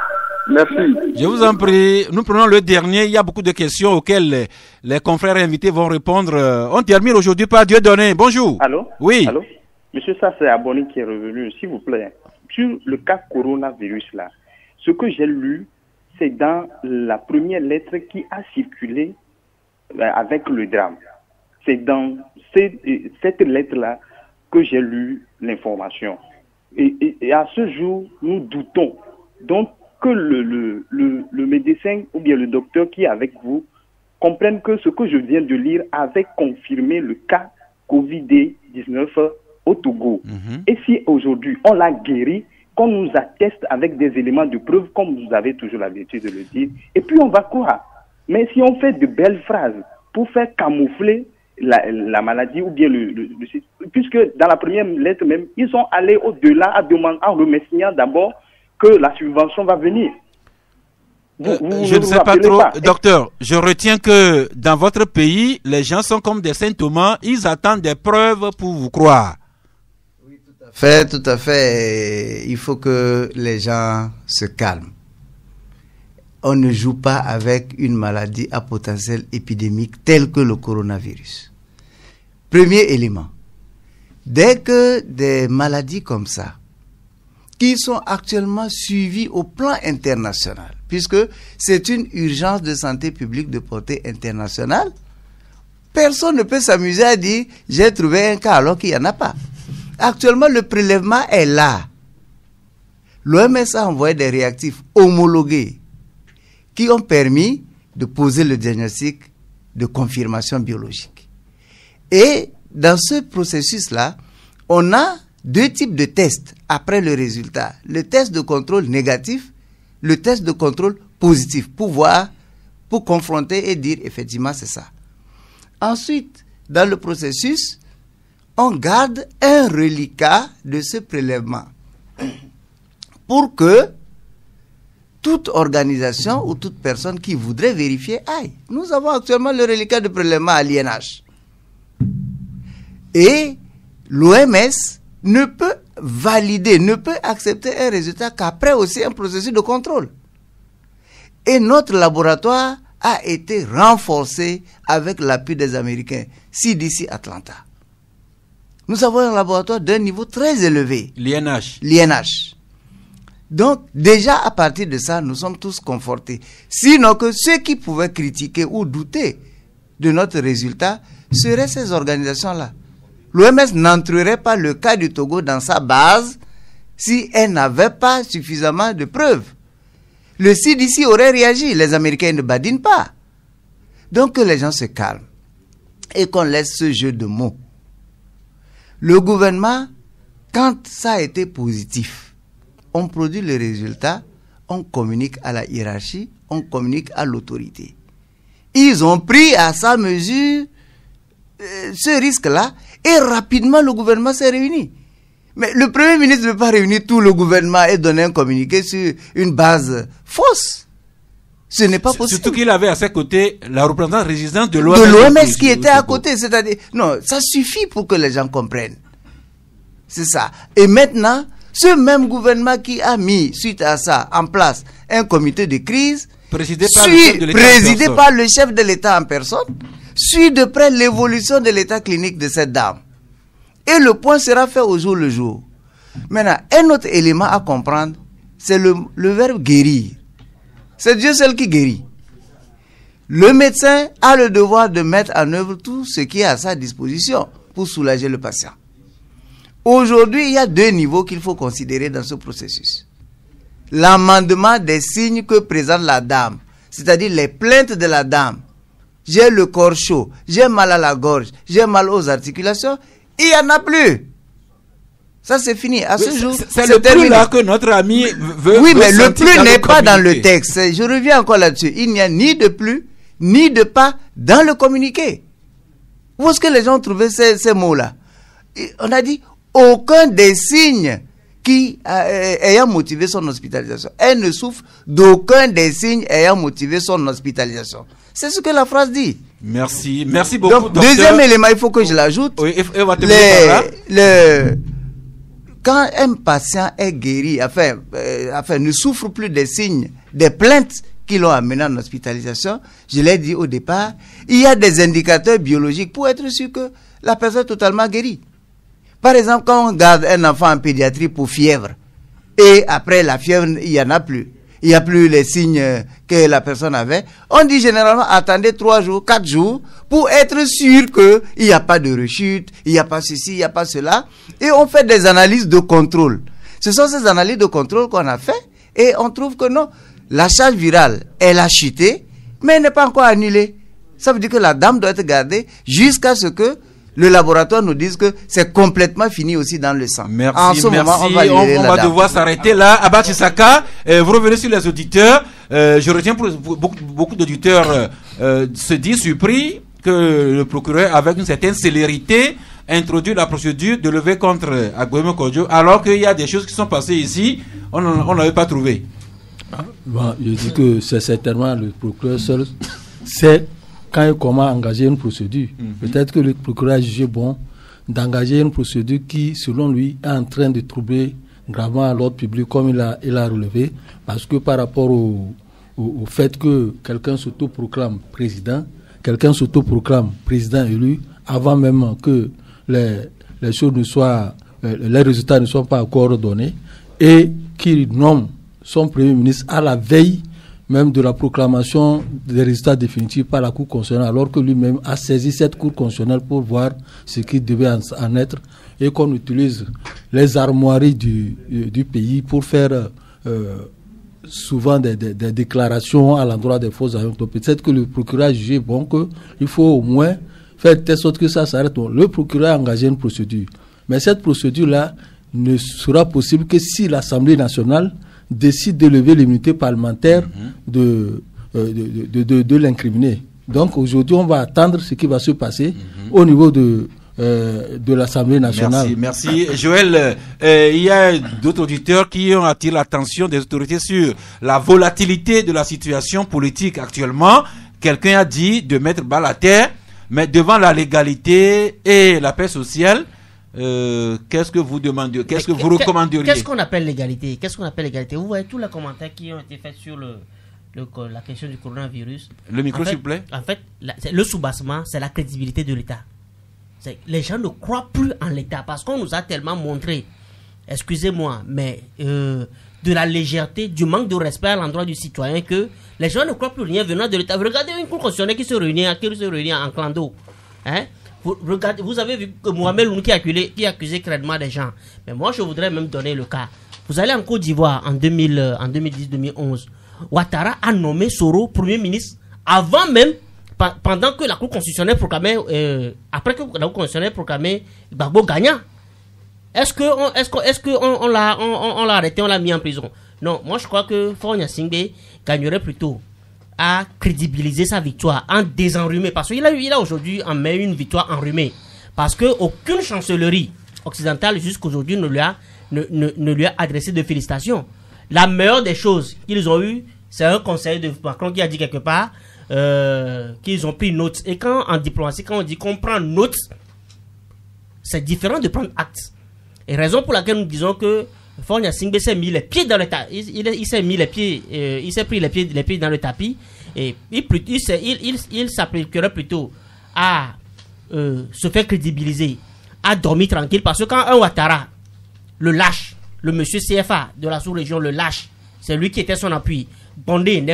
Merci. Je vous en prie. Nous prenons le dernier. Il y a beaucoup de questions auxquelles les confrères invités vont répondre. On termine aujourd'hui par Dieudonné. Bonjour. Allô? Oui. Allô? Monsieur, ça c'est Abonné qui est revenu. S'il vous plaît, sur le cas coronavirus là, ce que j'ai lu, c'est dans la première lettre qui a circulé avec le drame. C'est dans cette lettre-là que j'ai lu l'information. Et à ce jour, nous doutons donc que le médecin ou bien le docteur qui est avec vous comprenne que ce que je viens de lire avait confirmé le cas Covid-19 au Togo. Et si aujourd'hui on l'a guéri, qu'on nous atteste avec des éléments de preuve, comme vous avez toujours l'habitude de le dire, et puis on va croire. Mais si on fait de belles phrases pour faire camoufler la maladie ou bien puisque dans la première lettre même, ils sont allés au-delà en remerciant d'abord que la subvention va venir. Je ne sais pas trop, docteur. Je retiens que dans votre pays, les gens sont comme des Saint Thomas, ils attendent des preuves pour vous croire. Oui, tout à fait. Il faut que les gens se calment. On ne joue pas avec une maladie à potentiel épidémique telle que le coronavirus. Premier élément. Dès que des maladies comme ça, qui sont actuellement suivies au plan international, puisque c'est une urgence de santé publique de portée internationale, personne ne peut s'amuser à dire « j'ai trouvé un cas » alors qu'il n'y en a pas. Actuellement, le prélèvement est là. L'OMS a envoyé des réactifs homologués qui ont permis de poser le diagnostic de confirmation biologique. Et dans ce processus-là, on a deux types de tests après le résultat. Le test de contrôle négatif, le test de contrôle positif, pour confronter et dire effectivement c'est ça. Ensuite, dans le processus, on garde un reliquat de ce prélèvement pour que toute organisation ou toute personne qui voudrait vérifier aille. Nous avons actuellement le reliquat de prélèvement à l'INH. Et l'OMS ne peut valider, ne peut accepter un résultat qu'après aussi un processus de contrôle. Et notre laboratoire a été renforcé avec l'appui des Américains, CDC Atlanta. Nous avons un laboratoire d'un niveau très élevé. L'INH. Donc, déjà à partir de ça, nous sommes tous confortés. Sinon que ceux qui pouvaient critiquer ou douter de notre résultat seraient ces organisations-là. L'OMS n'entrerait pas le cas du Togo dans sa base si elle n'avait pas suffisamment de preuves. Le CDC aurait réagi, les Américains ne badinent pas. Donc que les gens se calment et qu'on laisse ce jeu de mots. Le gouvernement, quand ça a été positif, on produit le résultat, on communique à la hiérarchie, on communique à l'autorité. Ils ont pris à sa mesure ce risque-là et rapidement le gouvernement s'est réuni. Mais le Premier ministre ne peut pas réunir tout le gouvernement et donner un communiqué sur une base fausse. Ce n'est pas possible. Surtout qu'il avait à ses côtés la représentante résidente de l'OMS. De l'OMS qui était à côté. C'est-à-dire, non, ça suffit pour que les gens comprennent. C'est ça. Et maintenant, ce même gouvernement qui a mis, suite à ça, en place un comité de crise, présidé par le chef de l'État en personne, suit de près l'évolution de l'état clinique de cette dame. Et le point sera fait au jour le jour. Maintenant, un autre élément à comprendre, c'est le verbe guérir. C'est Dieu seul qui guérit. Le médecin a le devoir de mettre en œuvre tout ce qui est à sa disposition pour soulager le patient. Aujourd'hui, il y a deux niveaux qu'il faut considérer dans ce processus. L'amendement des signes que présente la dame, c'est-à-dire les plaintes de la dame. J'ai le corps chaud, j'ai mal à la gorge, j'ai mal aux articulations, il n'y en a plus. Ça, c'est fini. À ce jour, c'est le plus là que notre ami veut. Oui, mais le plus n'est pas dans le texte. Je reviens encore là-dessus. Il n'y a ni de plus, ni de pas dans le communiqué. Où est-ce que les gens ont trouvé ces mots-là? On a dit aucun des signes qui ayant motivé son hospitalisation. Elle ne souffre d'aucun des signes ayant motivé son hospitalisation. C'est ce que la phrase dit. Merci beaucoup. Donc, deuxième élément, il faut que je l'ajoute. Oui, quand un patient est guéri, ne souffre plus des signes, des plaintes qui l'ont amené en hospitalisation, je l'ai dit au départ, il y a des indicateurs biologiques pour être sûr que la personne est totalement guérie. Par exemple, quand on garde un enfant en pédiatrie pour fièvre, et après la fièvre, il n'y en a plus. Il n'y a plus les signes que la personne avait. On dit généralement, attendez 3 jours, 4 jours, pour être sûr qu'il n'y a pas de rechute, il n'y a pas ceci, il n'y a pas cela. Et on fait des analyses de contrôle. Ce sont ces analyses de contrôle qu'on a fait, et on trouve que non, la charge virale, elle a chuté, mais elle n'est pas encore annulée. Ça veut dire que la dame doit être gardée jusqu'à ce que le laboratoire nous dise que c'est complètement fini aussi dans le sang. Merci, en ce moment, on va devoir s'arrêter là. Abba Chisaka, vous revenez sur les auditeurs. Je retiens pour beaucoup d'auditeurs se disent surpris que le procureur, avec une certaine célérité, introduit la procédure de levée contre Agboyeme Kodjo, alors qu'il y a des choses qui sont passées ici, on n'avait pas trouvé. Bon, je dis que c'est certainement le procureur seul sait quand et comment engager une procédure. Peut-être que le procureur a jugé bon d'engager une procédure qui, selon lui, est en train de troubler gravement l'ordre public, comme il a relevé, parce que par rapport au fait que quelqu'un s'autoproclame président élu, avant même que les choses ne soient, les résultats ne soient pas encore donnés, et qu'il nomme son premier ministre à la veille même de la proclamation des résultats définitifs par la Cour constitutionnelle, alors que lui-même a saisi cette Cour constitutionnelle pour voir ce qui devait en être, et qu'on utilise les armoiries du pays pour faire souvent des déclarations à l'endroit des faux agents. Peut-être que le procureur a jugé bon qu'il faut au moins faire de telle sorte que ça s'arrête. Bon, le procureur a engagé une procédure, mais cette procédure-là ne sera possible que si l'Assemblée nationale décide de lever l'immunité parlementaire de l'incriminé. Donc aujourd'hui, on va attendre ce qui va se passer au niveau de l'Assemblée nationale. Merci. Joël, il y a d'autres auditeurs qui ont attiré l'attention des autorités sur la volatilité de la situation politique actuellement. Quelqu'un a dit de mettre balle à terre, mais devant la légalité et la paix sociale, qu'est-ce que vous demandez, qu'est-ce que vous recommanderiez? Qu'est-ce qu'on appelle l'égalité? Vous voyez tous les commentaires qui ont été faits sur la question du coronavirus. Le micro, s'il vous plaît. En fait, le soubassement, c'est la crédibilité de l'État. Les gens ne croient plus en l'État parce qu'on nous a tellement montré, excusez-moi, mais de la légèreté, du manque de respect à l'endroit du citoyen, que les gens ne croient plus rien venant de l'État. Regardez une cour constitutionnelle qui se réunit en clan d'eau. Hein? Vous avez vu que Mohamed Loun qui accusait crânement des gens. Mais moi, je voudrais même donner le cas. Vous allez en Côte d'Ivoire en 2010-2011. Ouattara a nommé Soro Premier ministre avant même, pendant que la Cour constitutionnelle proclamait, après que la Cour constitutionnelle proclamait Gbagbo gagnant. Est-ce qu'on l'a arrêté, on l'a mis en prison? Non, moi je crois que Faure Gnassingbé gagnerait plutôt à crédibiliser sa victoire, en désenrhumé, parce qu'il a aujourd'hui en mai une victoire enrhumée, parce que aucune chancellerie occidentale jusqu'aujourd'hui ne lui a adressé de félicitations. La meilleure des choses qu'ils ont eues, c'est un conseiller de Macron qui a dit quelque part qu'ils ont pris note. Et quand en diplomatie, quand on dit qu'on prend note, c'est différent de prendre acte. Et raison pour laquelle nous disons que Faure Gnassingbé s'est mis les pieds dans le tapis. Il s'est mis les pieds, il s'est pris les pieds dans le tapis. Et il s'appliquerait plutôt à se faire crédibiliser, à dormir tranquille, parce que quand un Ouattara le lâche, le monsieur CFA de la sous-région le lâche, c'est lui qui était son appui. Condé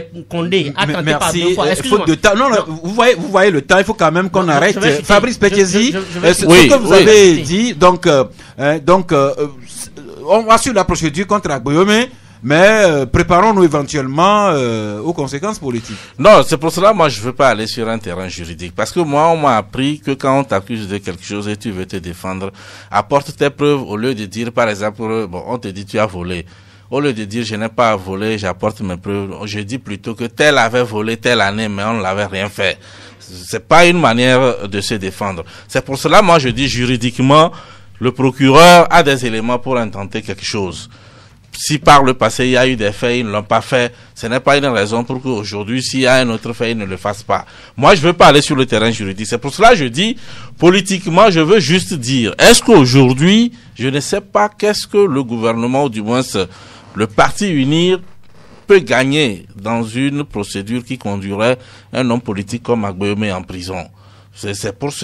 a tenté par deux fois. Faute de temps. Non, vous voyez le temps, il faut quand même qu'on arrête. Fabrice Pétiesi, ce que vous avez dit, donc on va sur la procédure contre Agboyeme, mais préparons-nous éventuellement aux conséquences politiques. Non, c'est pour cela, moi, je veux pas aller sur un terrain juridique. Parce que moi, on m'a appris que quand on t'accuse de quelque chose et tu veux te défendre, apporte tes preuves au lieu de dire, par exemple, bon, on te dit tu as volé. Au lieu de dire je n'ai pas volé, j'apporte mes preuves. Je dis plutôt que tel avait volé telle année, mais on ne l'avait rien fait. C'est pas une manière de se défendre. C'est pour cela, moi, je dis juridiquement, le procureur a des éléments pour intenter quelque chose. Si par le passé il y a eu des faits, ils ne l'ont pas fait, ce n'est pas une raison pour qu'aujourd'hui, s'il y a un autre fait, ils ne le fassent pas. Moi, je veux pas aller sur le terrain juridique. C'est pour cela que je dis, politiquement, je veux juste dire, est-ce qu'aujourd'hui, je ne sais pas qu'est-ce que le gouvernement, ou du moins le parti UNIR, peut gagner dans une procédure qui conduirait un homme politique comme Agboyeme en prison. C'est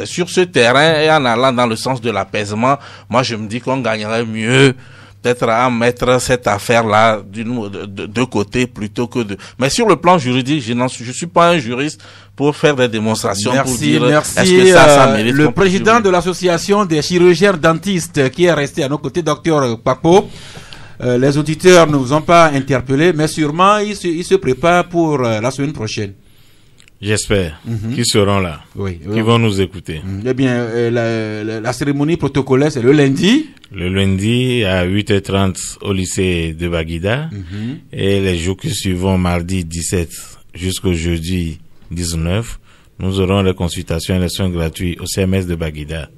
sur ce terrain et en allant dans le sens de l'apaisement, moi je me dis qu'on gagnerait mieux peut-être à mettre cette affaire-là de côté plutôt que de... Mais sur le plan juridique, je suis pas un juriste pour faire des démonstrations pour dire est-ce que ça mérite. Le président de l'association des chirurgiens dentistes qui est resté à nos côtés, docteur Papo, les auditeurs ne vous ont pas interpellé, mais sûrement ils se préparent pour la semaine prochaine. J'espère qu'ils seront là, qui vont nous écouter. Eh bien, la cérémonie protocolaire, c'est le lundi. Le lundi à 8h30 au lycée de Baguida. Et les jours qui suivront, mardi 17 jusqu'au jeudi 19, nous aurons les consultations et les soins gratuits au CMS de Baguida.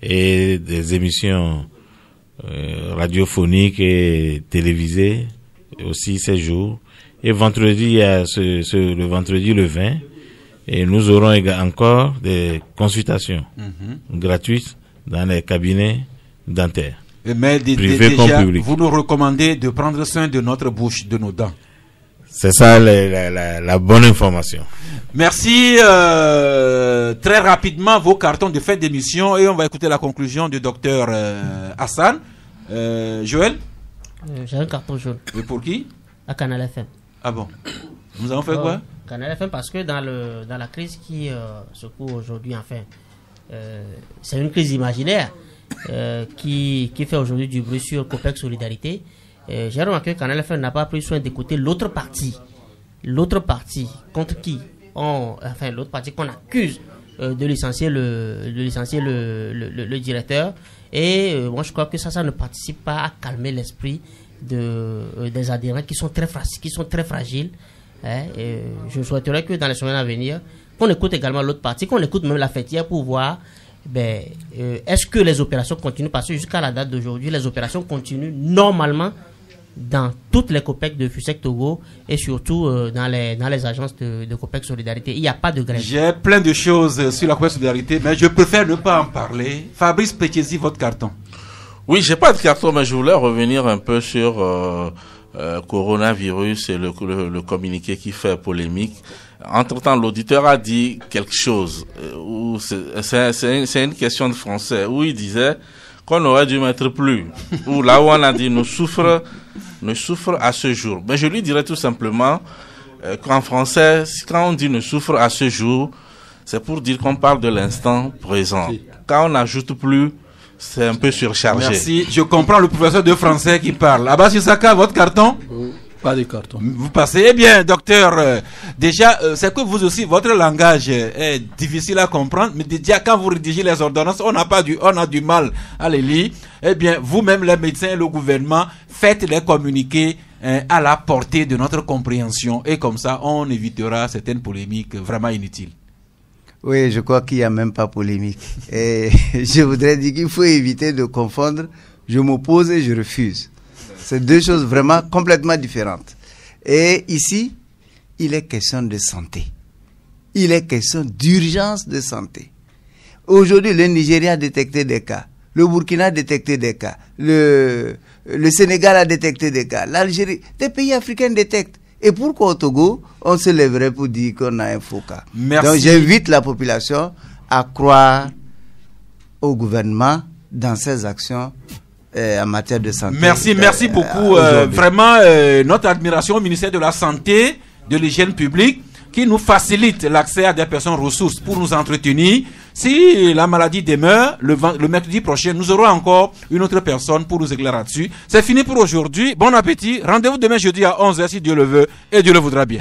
Et des émissions radiophoniques et télévisées aussi ces jours. Et vendredi, le vendredi le 20, et nous aurons encore des consultations gratuites dans les cabinets dentaires. Mais privés comme publics. Vous nous recommandez de prendre soin de notre bouche, de nos dents. C'est ça la bonne information. Merci. Très rapidement, vos cartons de fin d'émission et on va écouter la conclusion du docteur Hassan. Joël? J'ai un carton jaune. Et pour qui? À Canal FM. Ah bon? Nous avons fait quoi? Canal FM parce que dans la crise qui secoue aujourd'hui, enfin, c'est une crise imaginaire qui fait aujourd'hui du bruit sur Copec Solidarité. J'ai remarqué que Canal FM n'a pas pris soin d'écouter l'autre partie contre qui l'autre partie qu'on accuse de licencier le directeur. Et moi je crois que ça ne participe pas à calmer l'esprit des adhérents qui sont très fragiles. Et je souhaiterais que dans les semaines à venir, qu'on écoute également l'autre partie, qu'on écoute même la fêtière pour voir est-ce que les opérations continuent, parce que jusqu'à la date d'aujourd'hui, les opérations continuent normalement dans toutes les COPEC de FUSEC Togo et surtout dans les agences de COPEC Solidarité. Il n'y a pas de grève. J'ai plein de choses sur la COPEC Solidarité, mais je préfère ne pas en parler. Fabrice Pétiesi, votre carton. Oui, j'ai pas de carton, mais je voulais revenir un peu sur coronavirus et le communiqué qui fait polémique. Entre-temps, l'auditeur a dit quelque chose, c'est une question de français, où il disait qu'on aurait dû mettre plus, ou là où on a dit ne souffre à ce jour. Mais je lui dirais tout simplement qu'en français, quand on dit ne souffre à ce jour, c'est pour dire qu'on parle de l'instant présent. Quand on n'ajoute plus, c'est un peu surchargé. Merci. Je comprends le professeur de français qui parle. Abbas Issaka, votre carton? Pas de carton. Vous passez. Eh bien, docteur, déjà, c'est que vous aussi, votre langage est difficile à comprendre, mais déjà, quand vous rédigez les ordonnances, on a du mal à les lire. Eh bien, vous-même, les médecins et le gouvernement, faites les communiqués à la portée de notre compréhension. Et comme ça, on évitera certaines polémiques vraiment inutiles. Oui, je crois qu'il n'y a même pas polémique. Et je voudrais dire qu'il faut éviter de confondre je m'oppose et je refuse. C'est deux choses vraiment complètement différentes. Et ici, il est question de santé. Il est question d'urgence de santé. Aujourd'hui, le Nigeria a détecté des cas. Le Burkina a détecté des cas. Le Sénégal a détecté des cas. L'Algérie, des pays africains détectent. Et pourquoi au Togo, on se lèverait pour dire qu'on a un faux cas? Merci. Donc j'invite la population à croire au gouvernement dans ses actions en matière de santé. Merci beaucoup. Vraiment, notre admiration au ministère de la Santé, de l'hygiène publique, qui nous facilite l'accès à des personnes ressources pour nous entretenir. Si la maladie demeure, le mercredi prochain, nous aurons encore une autre personne pour nous éclairer là-dessus. C'est fini pour aujourd'hui. Bon appétit. Rendez-vous demain jeudi à 11h si Dieu le veut et Dieu le voudra bien.